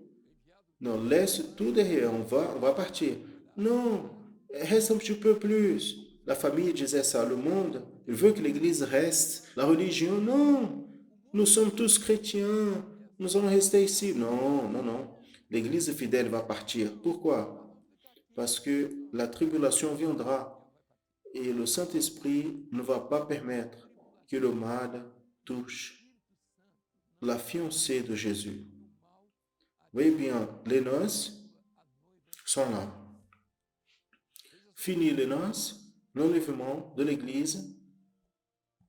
Non, laisse tout derrière, on va partir. Non, reste un petit peu plus. La famille disait ça, le monde, il veut que l'Église reste. La religion, non. Nous sommes tous chrétiens, nous allons rester ici. Non, non, non. L'Église fidèle va partir. Pourquoi? Parce que la tribulation viendra et le Saint-Esprit ne va pas permettre que le mal touche la fiancée de Jésus. Voyez bien, les noces sont là. Fini les noces, l'enlèvement de l'Église,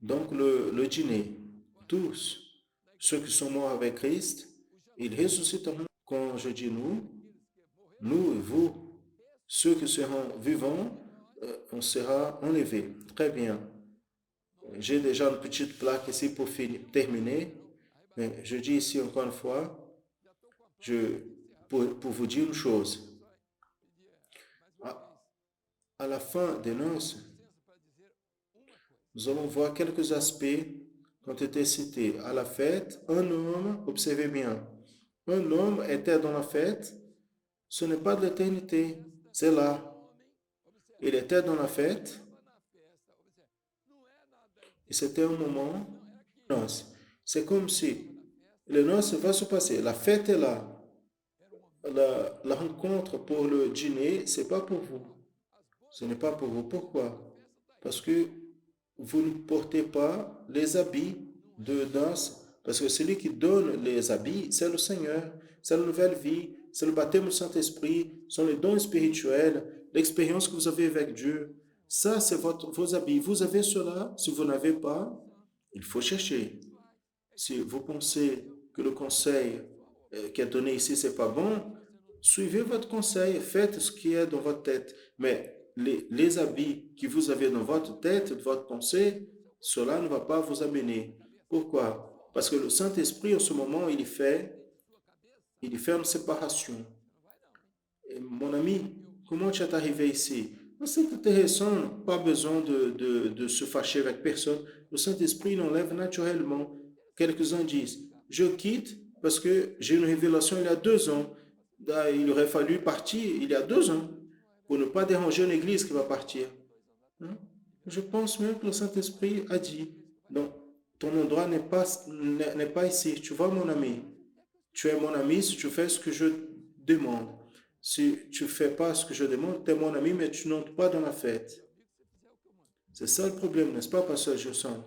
donc le dîner. Tous ceux qui sont morts avec Christ, ils ressusciteront. Quand je dis nous et vous, ceux qui seront vivants, on sera enlevés. Très bien. J'ai déjà une petite plaque ici pour terminer. Mais je dis ici encore une fois, pour vous dire une chose. À la fin des noces, nous allons voir quelques aspects quand était cité à la fête, un homme, observez bien, un homme était dans la fête, ce n'est pas de l'éternité, c'est là. Il était dans la fête et c'était un moment de noces. C'est comme si le noces va se passer, la fête est là. La rencontre pour le dîner, c'est pas pour vous. Ce n'est pas pour vous. Pourquoi? Parce que vous ne portez pas les habits de danse. Parce que celui qui donne les habits, c'est le Seigneur. C'est la nouvelle vie. C'est le baptême du Saint-Esprit. Ce sont les dons spirituels. L'expérience que vous avez avec Dieu. Ça, c'est vos habits. Vous avez cela. Si vous n'avez pas, il faut chercher. Si vous pensez que le conseil qui est donné ici, c'est pas bon, suivez votre conseil, faites ce qui est dans votre tête. Mais les habits que vous avez dans votre tête, votre pensée, cela ne va pas vous amener. Pourquoi? Parce que le Saint-Esprit, en ce moment, il fait une séparation. Et mon ami, comment tu es arrivé ici? C'est intéressant, pas besoin de se fâcher avec personne. Le Saint-Esprit l'enlève naturellement. Quelques-uns disent, je quitte parce que j'ai une révélation il y a 2 ans. Il aurait fallu partir il y a 2 ans pour ne pas déranger une église qui va partir. Hein? Je pense même que le Saint-Esprit a dit, non, ton endroit n'est pas ici. Tu vois, mon ami, tu es mon ami si tu fais ce que je demande. Si tu ne fais pas ce que je demande, tu es mon ami, mais tu n'entres pas dans la fête. C'est ça le problème, n'est-ce pas, pasteur Josson?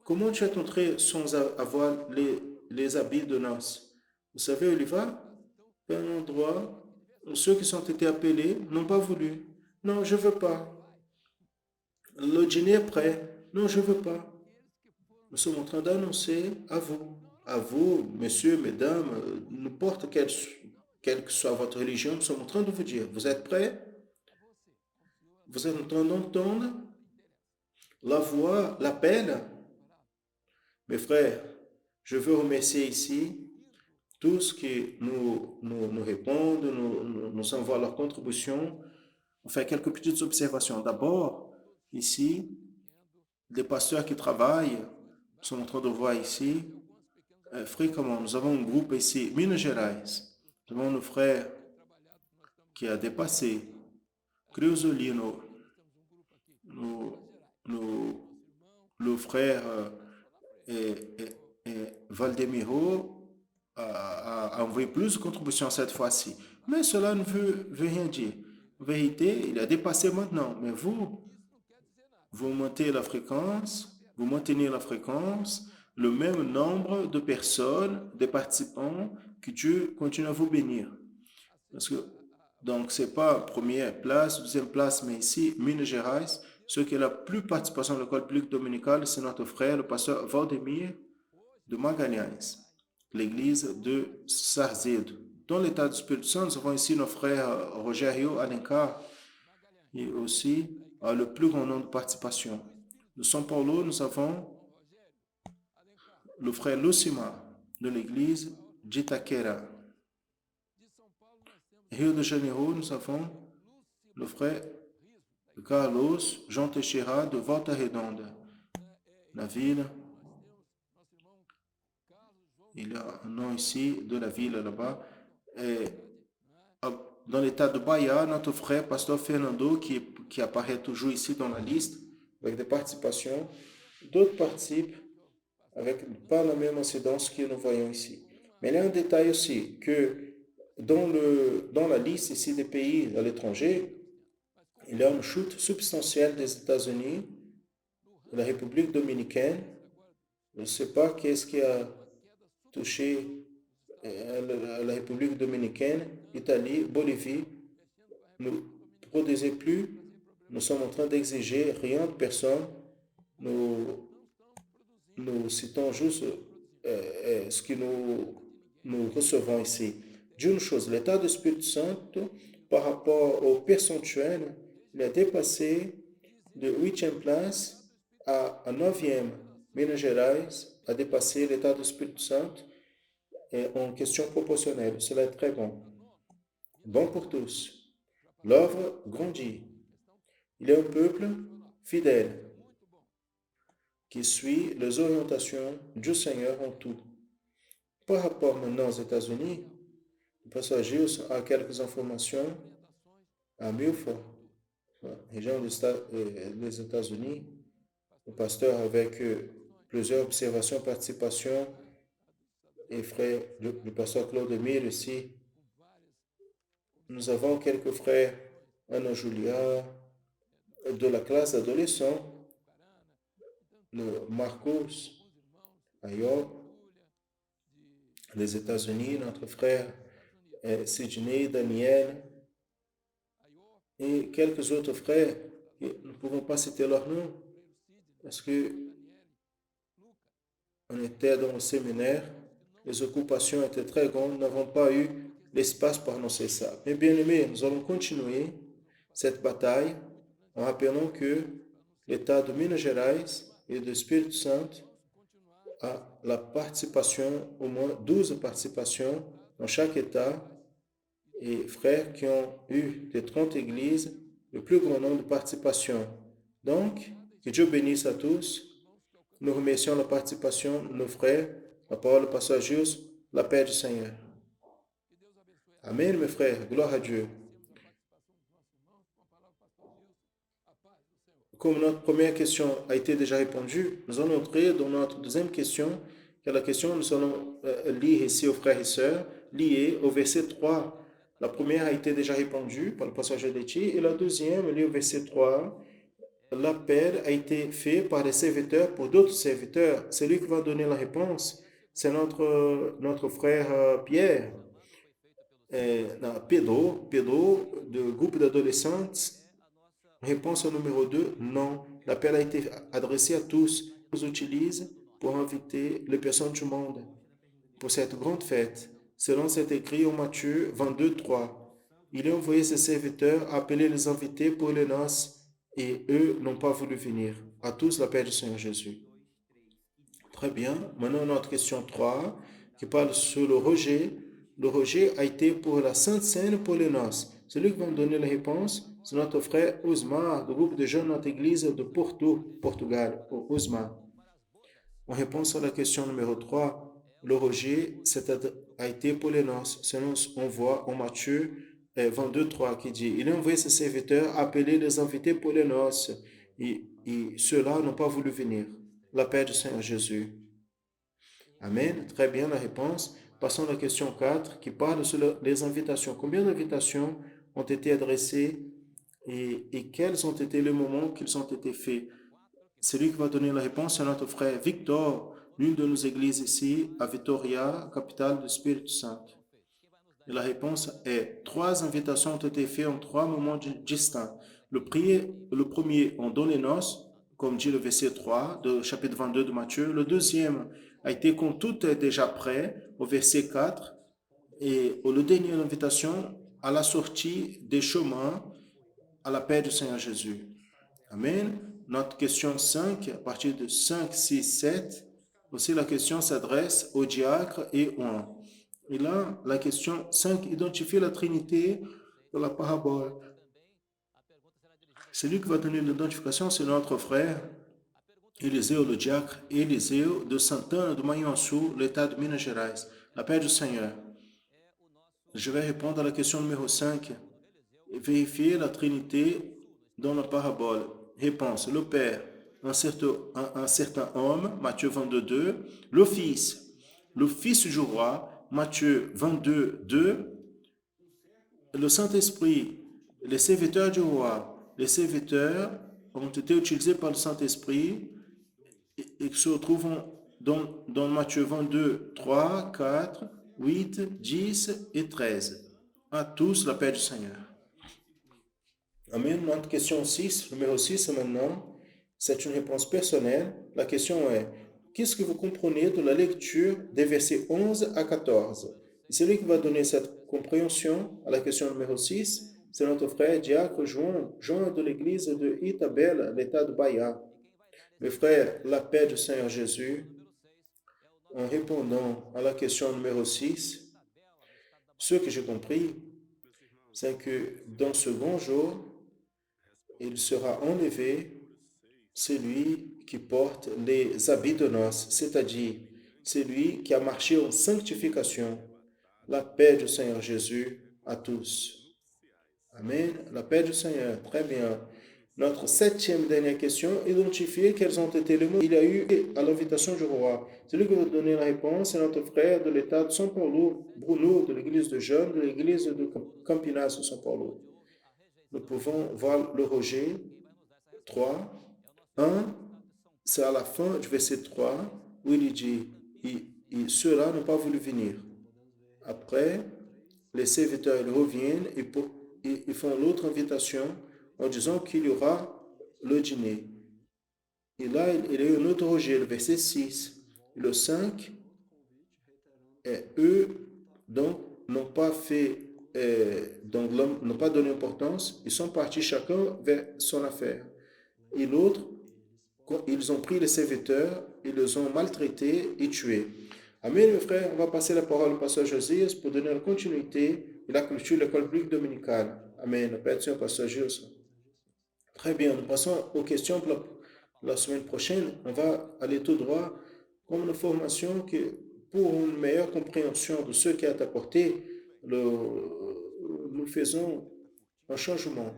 Comment tu es entré sans avoir les habits de noces? Vous savez où il va? Un endroit où ceux qui sont été appelés n'ont pas voulu. Non, je ne veux pas. Le dîner est prêt. Non, je ne veux pas. Nous sommes en train d'annoncer à vous, messieurs, mesdames, n'importe quelle que soit votre religion, nous sommes en train de vous dire, vous êtes prêts? Vous êtes en train d'entendre la voix, l'appel? Mes frères, je veux remercier ici tous qui nous répondent, nous envoient leurs contributions. On fait quelques petites observations. D'abord, ici, les pasteurs qui travaillent, nous sommes en train de voir ici, fréquemment, nous avons un groupe ici, Minas Gerais. Nous avons un frère qui a dépassé Creusolino, le frère Valdemiro a envoyé plus de contributions cette fois-ci. Mais cela ne veut rien dire. En vérité, il a dépassé maintenant. Mais vous montez la fréquence, vous maintenez la fréquence, le même nombre de personnes, de participants, que Dieu continue à vous bénir. Parce que, donc, ce n'est pas première place, deuxième place, mais ici, Minas Gerais, ce qui est la plus participation de l'école publique dominicale, c'est notre frère, le pasteur Valdemir de Magalhães, l'église de Sarzedo. Dans l'état du Espírito Santo, nous avons ici notre frère Rogério Alencar, et aussi le plus grand nombre de participation. De São Paulo, nous avons le frère Lucima de l'église d'Itaquera. Rio de Janeiro, nous avons le frère Carlos Jean Teixeira de Volta Redonda. La ville, il y a un nom ici de la ville là-bas. Et dans l'état de Bahia, notre frère pasteur Fernando, qui apparaît toujours ici dans la liste, avec des participations. D'autres participent avec pas la même incidence que nous voyons ici. Mais il y a un détail aussi, que dans la liste ici des pays à l'étranger, il y a une chute substantielle des États-Unis, de la République dominicaine. Je ne sais pas qu'est-ce qui a touché la République dominicaine, Italie, Bolivie. Ne produisez plus. Nous sommes en train d'exiger rien de personne. Nous citons juste ce que nous recevons ici. D'une chose, l'état de Espírito Santo, par rapport au percentuel, il a dépassé de 8e place à 9e. Minas Gerais a dépassé l'état de Espírito Santo en question proportionnelle. Cela est très bon. Bon pour tous. L'œuvre grandit. Il est un peuple fidèle. qui suit les orientations du Seigneur en tout. Par rapport maintenant aux États-Unis, le pasteur Gilles a quelques informations à Milford, région des États-Unis. Le pasteur avec plusieurs observations, participations, et frère, le pasteur Claude Emile ici. Nous avons quelques frères, Anna Julia, de la classe d'adolescents, le Marcos, Ayob, des États-Unis, notre frère Sidney, Daniel, et quelques autres frères. Nous ne pouvons pas citer leurs noms parce que on était dans le séminaire, les occupations étaient très grandes, nous n'avons pas eu l'espace pour annoncer ça. Mais bien aimés, nous allons continuer cette bataille en rappelant que l'État de Minas Gerais et de Espírito Santo a la participation, au moins 12 participations dans chaque État, et frères qui ont eu des 30 églises, le plus grand nombre de participations. Donc, que Dieu bénisse à tous. Nous remercions la participation de nos frères. La parole du pasteur Gilles, la paix du Seigneur. Amen, mes frères. Gloire à Dieu. Comme notre première question a été déjà répondue, nous allons entrer dans notre deuxième question, qui est la question que nous allons lire ici aux frères et sœurs, liée au verset 3. La première a été déjà répondue par le pasteur Jodetti, et la deuxième, liée au verset 3, l'appel a été fait par des serviteurs pour d'autres serviteurs. Celui qui va donner la réponse, c'est notre frère Pierre, Pedro, du groupe d'adolescentes. Réponse au numéro 2, non. L'appel a été adressé à tous. Nous utilisent pour inviter les personnes du monde pour cette grande fête. Selon cet écrit en Matthieu 22, 3. Il a envoyé ses serviteurs appeler les invités pour les noces et eux n'ont pas voulu venir. À tous, la paix du Seigneur Jésus. Très bien. Maintenant, notre question 3 qui parle sur le rejet. Le rejet a été pour la Sainte Seine pour les noces. Celui qui va me donner la réponse, c'est notre frère Osmar, du groupe de jeunes de notre église de Porto, Portugal. Osmar. En réponse à la question numéro 3, le rejet a été pour les noces. Selon on voit en Matthieu 22, 3 qui dit, il a envoyé ses serviteurs appeler les invités pour les noces. Et ceux-là n'ont pas voulu venir. La paix du Seigneur Jésus. Amen. Très bien la réponse. Passons à la question 4 qui parle sur les invitations. Combien d'invitations ont été adressées et quels ont été les moments qu'ils ont été faits? Celui qui va donner la réponse, c'est notre frère Victor, l'une de nos églises ici, à Vitória, capitale du Espírito Santo. Et la réponse est 3 invitations ont été faites en 3 moments distincts. Le premier en don les noces, comme dit le verset 3 du chapitre 22 de Matthieu. Le deuxième a été quand tout est déjà prêt, au verset 4. Et le dernier invitation à la sortie des chemins à la paix du Seigneur Jésus. Amen. Notre question 5, à partir de 5, 6, 7, aussi la question s'adresse au diacre et au. Et là, la question 5 identifie la Trinité dans la parabole. Celui qui va donner l'identification, c'est notre frère Eliseu, le diacre Eliseu de Santana do Manhuaçu, l'État de Minas Gerais. La paix du Seigneur. Je vais répondre à la question numéro 5. Vérifier la Trinité dans la parabole. Réponse. Le Père, un certain homme, Matthieu 22, 2. Le Fils du roi, Matthieu 22, 2. Le Saint-Esprit, les serviteurs du roi. Les serviteurs ont été utilisés par le Saint-Esprit et se retrouvent dans Matthieu 22, 3, 4, 8, 10 et 13. À tous, la paix du Seigneur. Amen. Notre question 6, numéro 6 maintenant, c'est une réponse personnelle. La question est, qu'est-ce que vous comprenez de la lecture des versets 11 à 14? Et celui qui va donner cette compréhension à la question numéro 6, c'est notre frère diacre João de l'église de Itabela, l'État de Bahia. Mes frères, la paix du Seigneur Jésus, en répondant à la question numéro 6, ce que j'ai compris, c'est que dans ce grand jour, il sera enlevé celui qui porte les habits de noces, c'est-à-dire celui qui a marché en sanctification. La paix du Seigneur Jésus à tous. Amen. La paix du Seigneur. Très bien. Notre septième dernière question, identifier quels ont été les mots il y a eu à l'invitation du roi. Celui qui va donner la réponse, c'est notre frère de l'État de São Paulo, Bruno, de l'église de Jeunes, de l'église de Campinas de São Paulo. Nous pouvons voir le rejet. 3. 1, c'est à la fin du verset 3, où il dit, ceux-là n'ont pas voulu venir. Après, les serviteurs ils reviennent et ils font l'autre invitation en disant qu'il y aura le dîner. Et là, il y a un autre rejet, le verset 6. Et le 5, et eux, donc, n'ont pas fait, donc l'homme n'ont pas donné importance, ils sont partis chacun vers son affaire. Et l'autre, ils ont pris les serviteurs, ils les ont maltraités et tués. Amen, mes frères. On va passer la parole au pasteur Josias pour donner la continuité et la culture de l'école biblique dominicale. Amen. Père Dieu, pasteur Josias. Très bien. Nous passons aux questions pour la semaine prochaine. On va aller tout droit comme une formation pour une meilleure compréhension de ce qui est apporté, nous faisons un changement.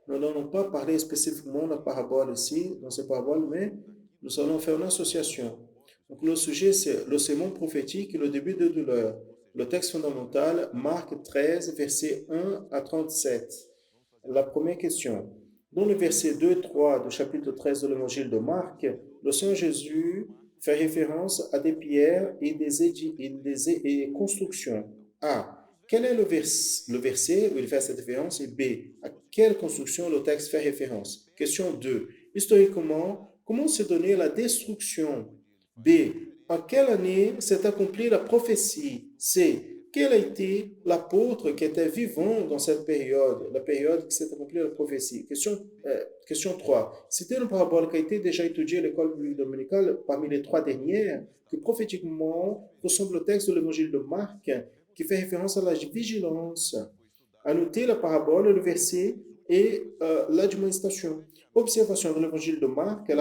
Nous n'allons pas parler spécifiquement de la parabole ici, dans cette parabole, mais nous allons faire une association. Donc, le sujet, c'est le sermon prophétique et le début de douleur. Le texte fondamental, Marc 13, versets 1 à 37. La première question. Dans le verset 2 et 3 du chapitre 13 de l'évangile de Marc, le Seigneur Jésus fait référence à des pierres et des constructions. A. Quel est le verset où il fait cette référence? Et B. À quelle construction le texte fait référence? Question 2. Historiquement, comment s'est donnée la destruction? B. En quelle année s'est accomplie la prophétie? C. Quel a été l'apôtre qui était vivant dans cette période, la période qui s'est accomplie la prophétie? Question 3. C'était une parabole qui a été déjà étudiée à l'école biblique dominicale parmi les 3 dernières, qui prophétiquement ressemble au texte de l'évangile de Marc, qui fait référence à la vigilance. À noter la parabole, le verset et l'admonestation. Observation de l'évangile de Marc,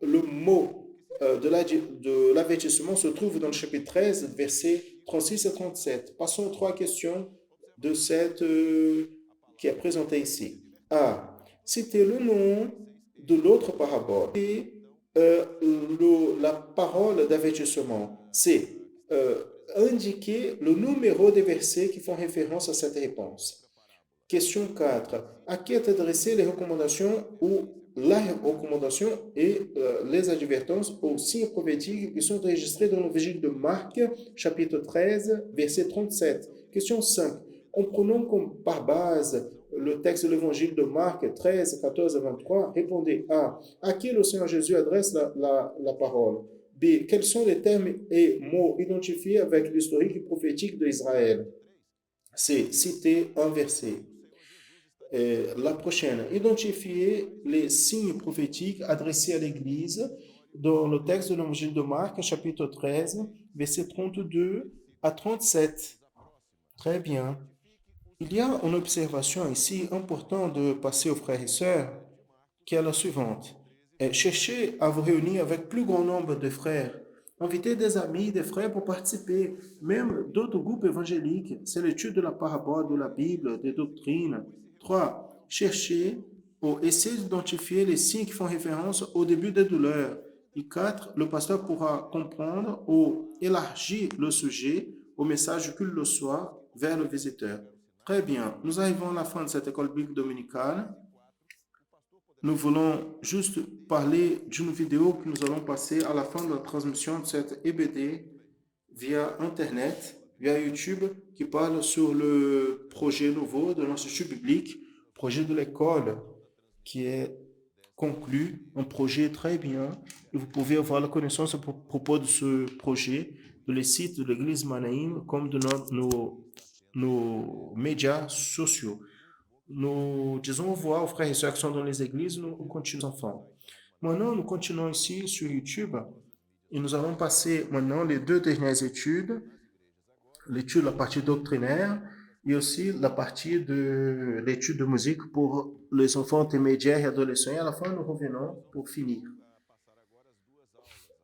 le mot de l'avertissement se trouve dans le chapitre 13, versets 36 à 37. Passons aux 3 questions de cette qui est présentée ici. A. Citez le nom de l'autre parabole et la parole d'avertissement. C. Indiquer le numéro des versets qui font référence à cette réponse. Question 4. À qui est adressée les recommandations ou la recommandation et les advertences aux signes prophétiques qui sont enregistrés dans l'évangile de Marc, chapitre 13, verset 37. Question 5. En prenant comme par base le texte de l'évangile de Marc 13, 14 à 23, répondez A. À qui le Seigneur Jésus adresse la parole? B. Quels sont les termes et mots identifiés avec l'historique prophétique d'Israël? C. Citer un verset. La prochaine, identifier les signes prophétiques adressés à l'Église dans le texte de l'évangile de Marc, chapitre 13, versets 32 à 37. Très bien. Il y a une observation ici importante de passer aux frères et sœurs, qui est la suivante. Cherchez à vous réunir avec plus grand nombre de frères. Invitez des amis, des frères pour participer, même d'autres groupes évangéliques. C'est l'étude de la parabole, de la Bible, des doctrines. 3. Cherchez ou essayez d'identifier les signes qui font référence au début des douleurs. Et 4. Le pasteur pourra comprendre ou élargir le sujet au message qu'il le soit vers le visiteur. Très bien. Nous arrivons à la fin de cette école biblique dominicale. Nous voulons juste parler d'une vidéo que nous allons passer à la fin de la transmission de cette EBD via Internet, via YouTube, qui parle sur le projet nouveau de l'Institut biblique, projet de l'école qui est conclu, un projet très bien. Et vous pouvez avoir la connaissance à propos de ce projet dans les sites de l'Église Manaïm comme de nos médias sociaux. Nous disons au revoir aux frères et sœurs qui sont dans les églises, nous continuons enfants. Maintenant, nous continuons ici sur YouTube et nous allons passer maintenant les 2 dernières études, l'étude de la partie doctrinaire et aussi la partie de l'étude de musique pour les enfants intermédiaires et adolescents. Et à la fin, nous revenons pour finir.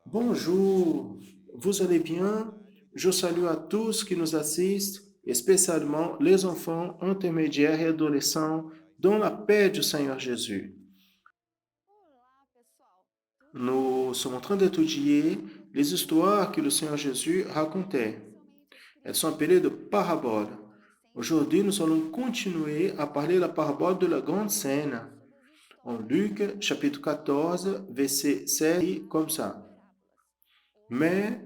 Bonjour, vous allez bien? Je salue à tous qui nous assistent, et spécialement les enfants intermédiaires et adolescents, dans la paix du Seigneur Jésus. Nous sommes en train d'étudier les histoires que le Seigneur Jésus racontait. Elles sont appelées de paraboles. Aujourd'hui, nous allons continuer à parler de la parabole de la grande scène. En Luc, chapitre 14, verset 16, comme ça. Mais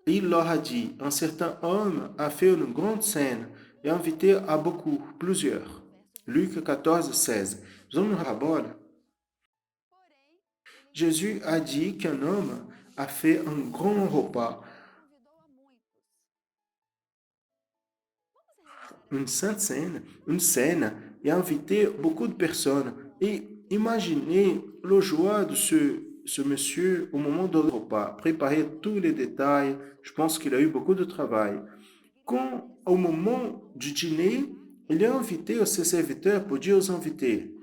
il leur a dit, un certain homme a fait une grande scène et a invité à beaucoup, plusieurs. Luc 14, 16. Nous avons une parabole. Jésus a dit qu'un homme a fait un grand repas, une sainte scène, et a invité beaucoup de personnes. Et imaginez la joie de ce monsieur au moment du repas, préparer tous les détails. Je pense qu'il a eu beaucoup de travail. Quand, au moment du dîner, il a invité ses serviteurs pour dire aux invités,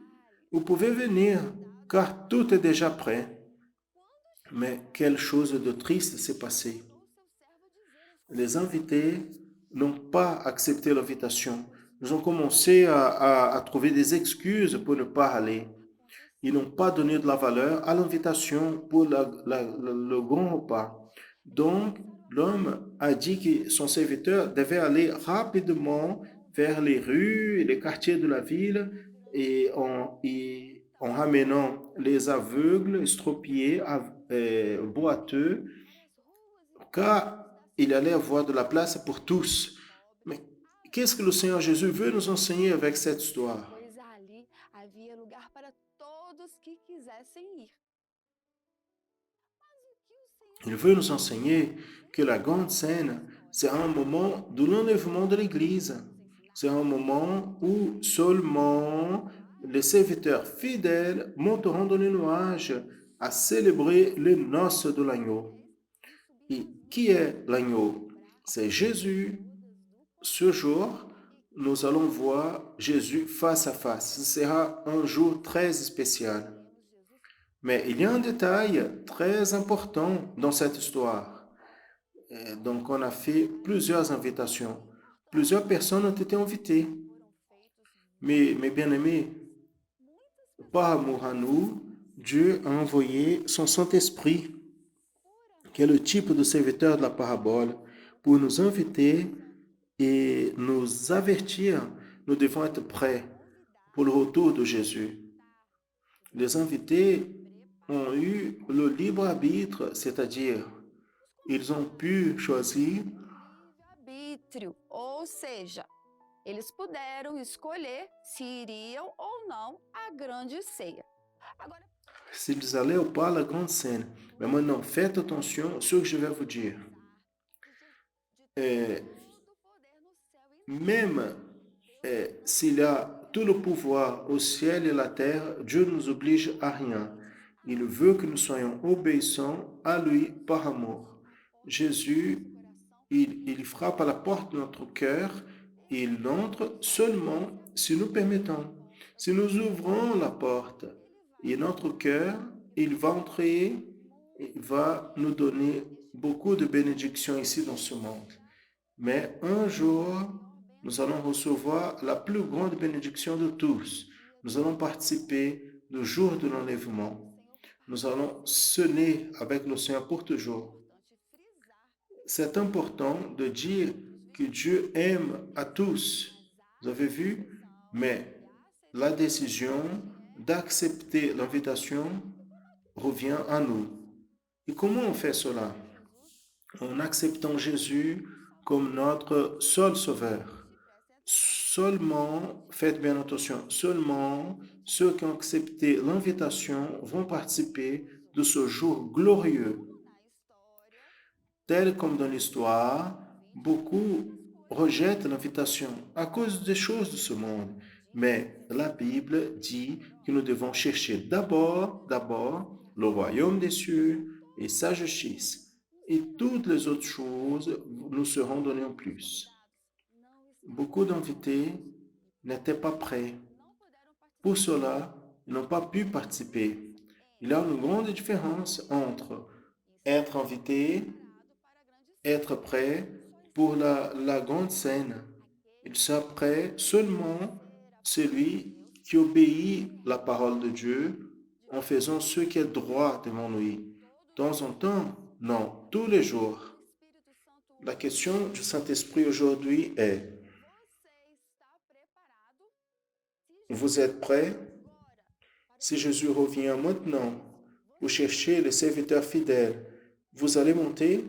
vous pouvez venir, car tout est déjà prêt. Mais quelle chose de triste s'est passée. Les invités n'ont pas accepté l'invitation. Ils ont commencé à trouver des excuses pour ne pas aller. Ils n'ont pas donné de la valeur à l'invitation pour le grand repas. Donc, l'homme a dit que son serviteur devait aller rapidement vers les rues et les quartiers de la ville et en ramenant les aveugles, estropiés, boiteux, car il allait avoir de la place pour tous. Mais qu'est-ce que le Seigneur Jésus veut nous enseigner avec cette histoire? Il veut nous enseigner que la grande scène, c'est un moment de l'enlèvement de l'Église. C'est un moment où seulement les serviteurs fidèles monteront dans les nuages à célébrer les noces de l'agneau. Et qui est l'agneau? C'est Jésus. Ce jour, nous allons voir Jésus face à face. Ce sera un jour très spécial. Mais il y a un détail très important dans cette histoire. Donc, on a fait plusieurs invitations. Plusieurs personnes ont été invitées. Mais, mes bien-aimés, par amour à nous, Dieu a envoyé son Saint-Esprit, qui est le type de serviteur de la parabole, pour nous inviter et nous avertir. Nous devons être prêts pour le retour de Jésus. Les invités ont eu le libre arbitre, c'est-à-dire ils ont pu choisir arbítrio, ou seja, eles puderam escolher se iriam ou não à grande ceia. Agora, s'ils allaient ou pas à la grande scène. Mais maintenant, faites attention à ce que je vais vous dire. Même s'il y a tout le pouvoir au ciel et la terre, Dieu ne nous oblige à rien. Il veut que nous soyons obéissants à lui par amour. Jésus, il frappe à la porte de notre cœur et il entre seulement si nous permettons. Si nous ouvrons la porte et notre cœur, il va entrer, il va nous donner beaucoup de bénédictions ici dans ce monde. Mais un jour, nous allons recevoir la plus grande bénédiction de tous. Nous allons participer du jour de l'enlèvement. Nous allons sonner avec le Seigneur pour toujours. C'est important de dire que Dieu aime à tous. Vous avez vu? Mais la décision d'accepter l'invitation revient à nous. Et comment on fait cela? En acceptant Jésus comme notre seul sauveur. Seulement, faites bien attention, seulement ceux qui ont accepté l'invitation vont participer de ce jour glorieux. Tel comme dans l'histoire, beaucoup rejettent l'invitation à cause des choses de ce monde. Mais la Bible dit que nous devons chercher d'abord le royaume des cieux et sa justice. Et toutes les autres choses nous seront données en plus. beaucoup d'invités n'étaient pas prêts. Pour cela, ils n'ont pas pu participer. Il y a une grande différence entre être invité, être prêt pour la grande scène. Il sera prêt seulement celui qui obéit la parole de Dieu en faisant ce qui est droit devant lui. De temps en temps, non, tous les jours. La question du Saint-Esprit aujourd'hui est, vous êtes prêts? Si Jésus revient maintenant, vous cherchez les serviteurs fidèles, vous allez monter?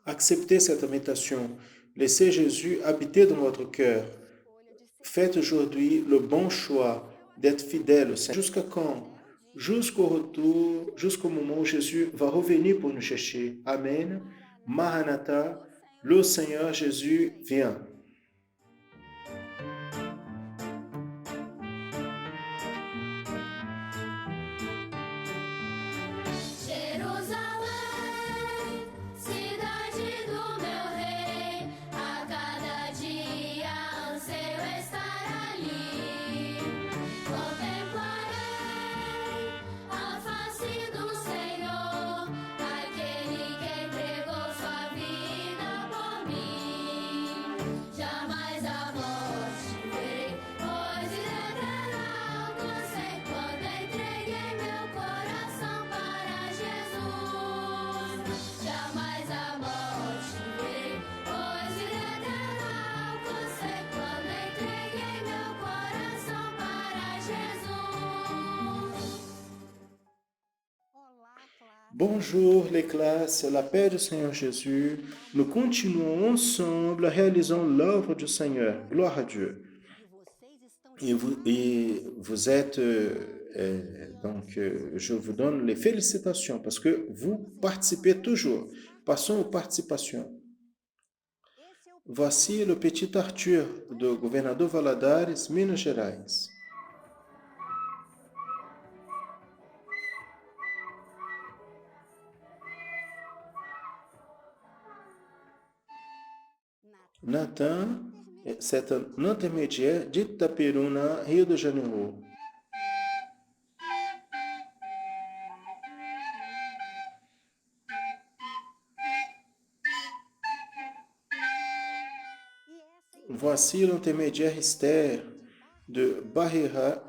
Acceptez cette invitation. Laissez Jésus habiter dans votre cœur. Faites aujourd'hui le bon choix d'être fidèle au Seigneur. Jusqu'à quand? Jusqu'au retour, jusqu'au moment où Jésus va revenir pour nous chercher. Amen. Maranatha, le Seigneur Jésus vient. Jerusalém, cidade do meu rei, a cada dia anseio estar ali. Contemplarei a face do Senhor, aquele que entregou sua vida por mim. Jamais a morte verei, pois vida eterna alcancei quando entreguei meu coração para Jesus. Jamais a morte verei, pois vida eterna alcancei quando entreguei meu coração para Jesus. Bonjour les classes, la paix du Seigneur Jésus. Nous continuons ensemble réalisant l'œuvre du Seigneur. Gloire à Dieu. Et vous êtes, je vous donne les félicitations parce que vous participez toujours. Passons aux participations. Voici le petit Arthur do Governador Valadares, Minas Gerais. Nathan, c'est un intermédiaire d'Itaperuna, Rio de Janeiro. Voici l'intermédiaire Esther de Barreira.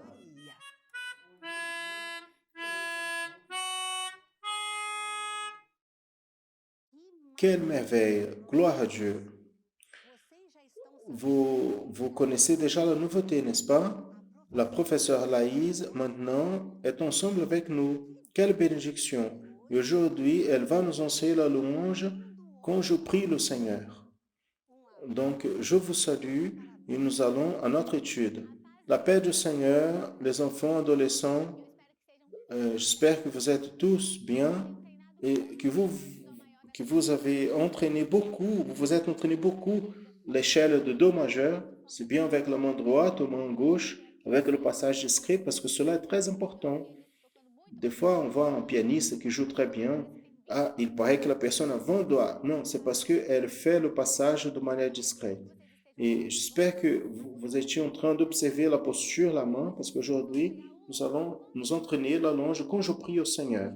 Quelle merveille! Gloire à Dieu! Vous connaissez déjà la nouveauté, n'est-ce pas? La professeure Laïse, maintenant, est ensemble avec nous. Quelle bénédiction! Et aujourd'hui, elle va nous enseigner la louange quand je prie le Seigneur. Donc, je vous salue et nous allons à notre étude. La paix du Seigneur, les enfants, adolescents, j'espère que vous êtes tous bien et que vous avez entraîné beaucoup, vous vous êtes entraîné beaucoup l'échelle de Do majeur, c'est bien avec la main droite ou main gauche, avec le passage discret, parce que cela est très important. Des fois, on voit un pianiste qui joue très bien. Ah, il paraît que la personne a 20 doigts. Non, c'est parce qu'elle fait le passage de manière discrète. Et j'espère que vous étiez en train d'observer la posture, la main, parce qu'aujourd'hui, nous allons nous entraîner la louange quand je prie au Seigneur.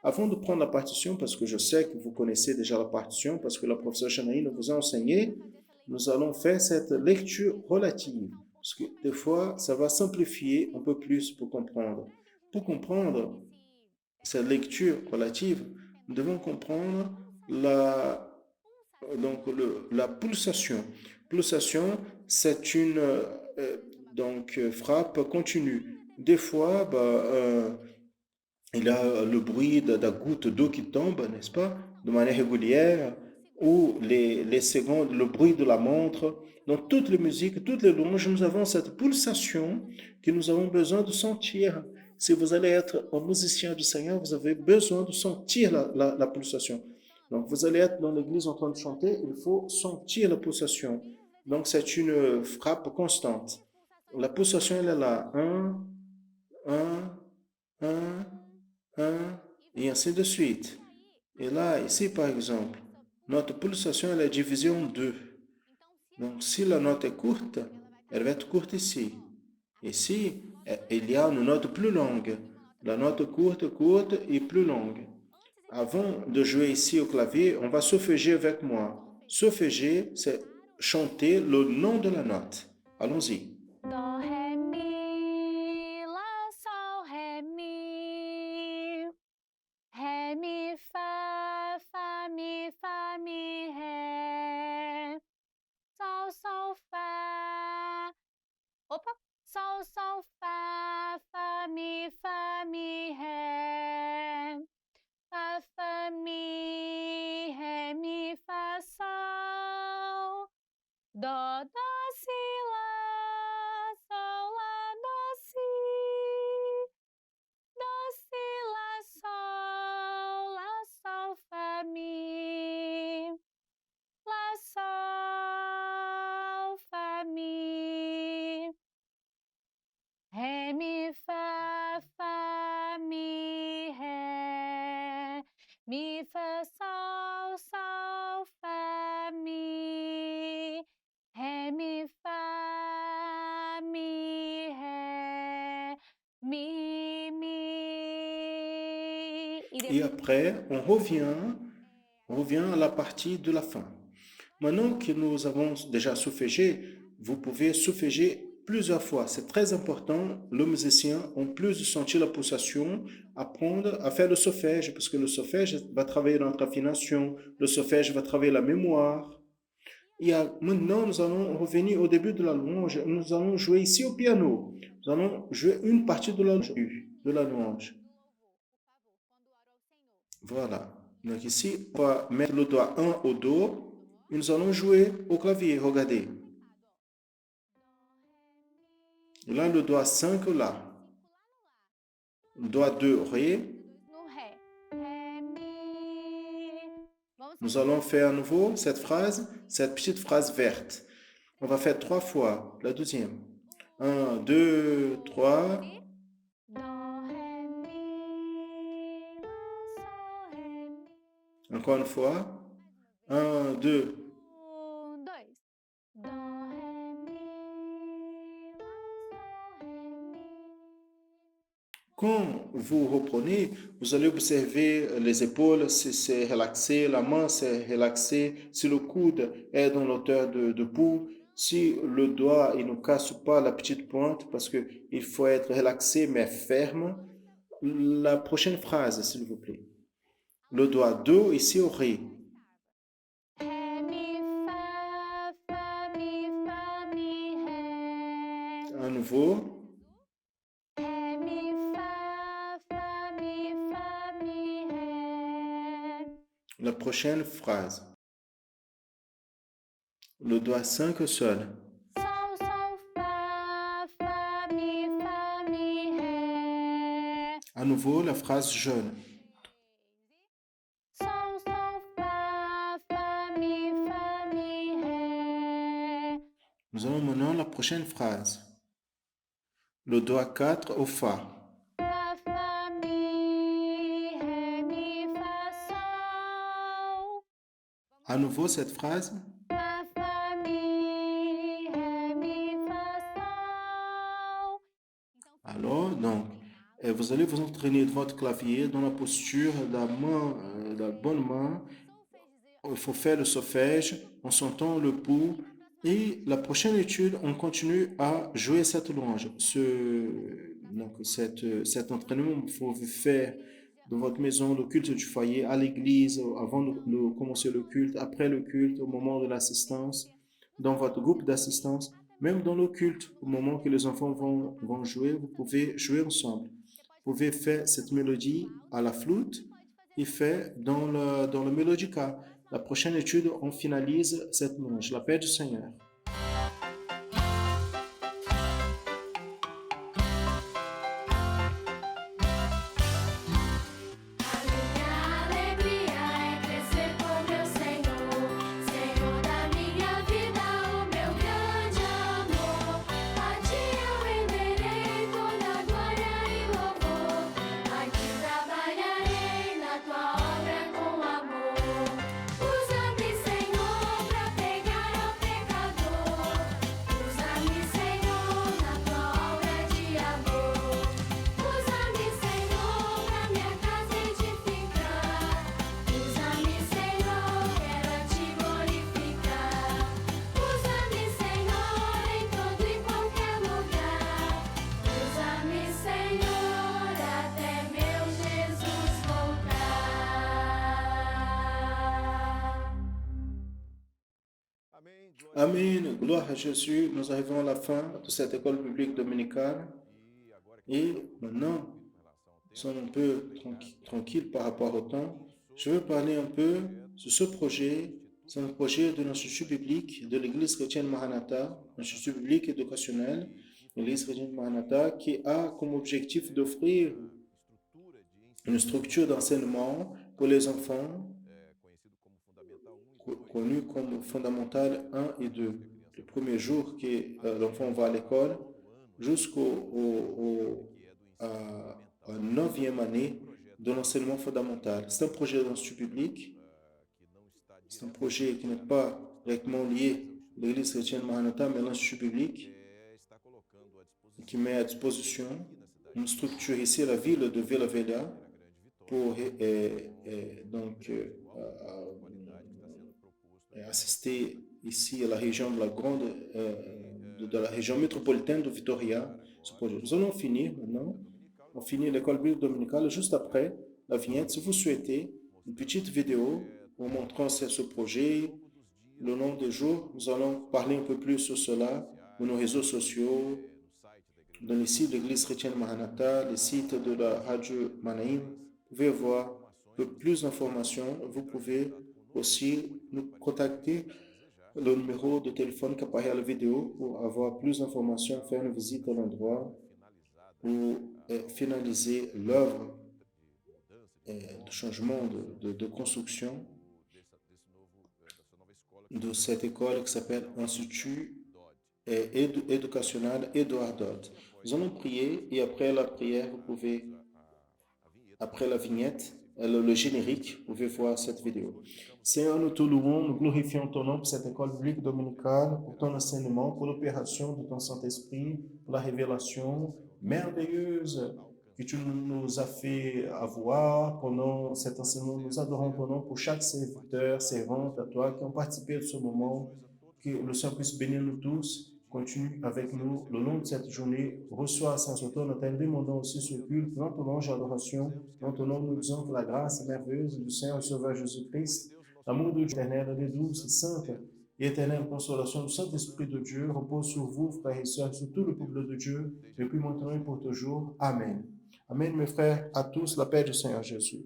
Avant de prendre la partition, parce que je sais que vous connaissez déjà la partition, parce que la professeure Chanaïne vous a enseigné, nous allons faire cette lecture relative. Parce que des fois, ça va simplifier un peu plus pour comprendre. Pour comprendre cette lecture relative, nous devons comprendre la pulsation. Pulsation, c'est une frappe continue. Des fois, il y a le bruit de la goutte d'eau qui tombe, n'est-ce pas, de manière régulière, ou les secondes, le bruit de la montre. Dans toutes les musiques, toutes les louanges, nous avons cette pulsation que nous avons besoin de sentir. Si vous allez être un musicien du Seigneur, vous avez besoin de sentir la pulsation. Donc, vous allez être dans l'église en train de chanter, il faut sentir la pulsation. Donc, c'est une frappe constante. La pulsation, elle est là. 1, et ainsi de suite. Et là, ici, par exemple, notre pulsation, elle est divisée en deux. Donc, si la note est courte, elle va être courte ici. Ici, il y a une note plus longue. La note courte, courte et plus longue. Avant de jouer ici au clavier, on va solféger avec moi. Solféger, c'est chanter le nom de la note. Allons-y. Dó, ré, mi, lá, sol, ré, mi. Ré, mi, fá, mi, ré. Sol, fá. Opa! Sol, fá, mi, ré. Fá, mi, fá, sol. Dó, si, lá, sol, dó, si. Dó, si, lá, sol, fá, mi. Lá, sol, fá, mi. Ré, mi, fá, mi, ré. Mi, fá, sol, fá, mi. Ré, mi, fá, mi, ré. Mi. Et après, on revient à la partie de la fin. Maintenant que nous avons déjà solfégé, vous pouvez solféger plusieurs fois. C'est très important. Le musicien, en plus de sentir la pulsation, apprendre à faire le solfège, parce que le solfège va travailler notre affination, le solfège va travailler la mémoire. Et maintenant, nous allons revenir au début de la louange. Nous allons jouer ici au piano. Nous allons jouer une partie de la louange. Voilà. Donc ici, on va mettre le doigt 1 au Do et nous allons jouer au clavier. Regardez. Et là, le doigt 5 là. Le doigt 2 Ré. No ré. Ré, mi. Nous allons faire à nouveau cette phrase, cette petite phrase verte. On va faire 3 fois. La deuxième. 1, 2, 3. Dó, ré, mi, lá, sol, ré, mi. Encore une fois. 1, 2. Dois. Dó, ré, mi, lá, sol, ré, mi. Quand vous reprenez, vous allez observer les épaules, c'est relaxé, la main c'est relaxé, si le coude est dans l'auteur de pouls, si le doigt il ne casse pas la petite pointe parce qu'il faut être relaxé mais ferme. La prochaine phrase, s'il vous plaît. Le doigt Do ici au Ré. Ré, mi, fá, mi, ré. À nouveau. Ré, mi, fá, mi, ré. La prochaine phrase. Le doigt 5 seul. Sol, fá, mi, ré. À nouveau, la phrase jaune. Sol, fá, mi, ré. Nous allons maintenant à la prochaine phrase. Le doigt 4 au Fa. Fá, mi, ré, mi, fá, sol. À nouveau cette phrase. Fá, mi, ré, mi, fá, sol. Alors, donc, vous allez vous entraîner de votre clavier dans la posture de la main, de la bonne main. Il faut faire le solfège en sentant le pouls. Et la prochaine étude, on continue à jouer cette louange. Cet entraînement, il faut faire dans votre maison, le culte du foyer, à l'église, avant de commencer le culte, après le culte, au moment de l'assistance, dans votre groupe d'assistance, même dans le culte, au moment que les enfants vont jouer, vous pouvez jouer ensemble. Vous pouvez faire cette mélodie à la flûte et faire dans le mélodica. La prochaine étude, on finalise cette louange. La paix du Seigneur. A minha alegria é crescer com meu Senhor, Senhor da minha vida, o meu grande amor. A ti eu renderei toda glória e louvor. Aqui trabalharei na tua obra com amor. Usa-me, Senhor, pra pregar ao pecador. Amen. Gloire à Jésus. Nous arrivons à la fin de cette école biblique dominicale. Et maintenant, nous sommes un peu tranquilles par rapport au temps. Je veux parler un peu sur ce projet. C'est un projet de l'Institut biblique de l'Église chrétienne Maranatha, Institut biblique éducationnel, l'Église chrétienne Maranatha, qui a comme objectif d'offrir une structure d'enseignement pour les enfants connue comme fondamentale 1 et 2. Le premier jour que l'enfant va à l'école jusqu'à la 9e année de l'enseignement fondamental. C'est un projet d'Institut biblique. C'est un projet qui n'est pas directement lié à l'Église chrétienne Maranatha, mais à l'Institut biblique, qui met à disposition une structure ici à la ville de Vila Velha pour assister ici à la région de de la région métropolitaine de Vitória. Ce projet. Nous allons finir maintenant. On finit l'école biblique dominicale juste après la vignette. Si vous souhaitez une petite vidéo vous montrant ce projet, le nombre de jours, nous allons parler un peu plus sur cela dans nos réseaux sociaux, dans les sites de l'Église chrétienne Maranatha, les sites de la radio Manaim. Vous pouvez avoir un peu plus d'informations. Vous pouvez aussi nous contacter le numéro de téléphone qui apparaît à la vidéo pour avoir plus d'informations, faire une visite à l'endroit pour finaliser l'œuvre de changement de construction de cette école qui s'appelle Institut éducationnel Edouard Dodd. Nous allons prier et après la prière, vous pouvez, après la vignette, le générique, vous pouvez voir cette vidéo. Seigneur, nous te louons, nous glorifions ton nom pour cette école biblique dominicale, pour ton enseignement, pour l'opération de ton Saint-Esprit, pour la révélation merveilleuse que tu nous as fait avoir pendant cet enseignement. Nous adorons ton nom pour chaque serviteur, servante à toi qui ont participé de ce moment. Que le Seigneur puisse bénir nous tous. Continue avec nous le long de cette journée. Reçois sans auteur notre demandant aussi ce culte. Dans ton nom, adoration. Dans ton nom, nous disons que la grâce merveilleuse du Seigneur et Sauveur Jésus-Christ, l'amour de Dieu éternel, les douces, saintes et éternelle consolation du Saint-Esprit de Dieu repose sur vous, frères et sœurs, sur tout le peuple de Dieu, depuis maintenant et pour toujours. Amen. Amen, mes frères, à tous, la paix du Seigneur Jésus.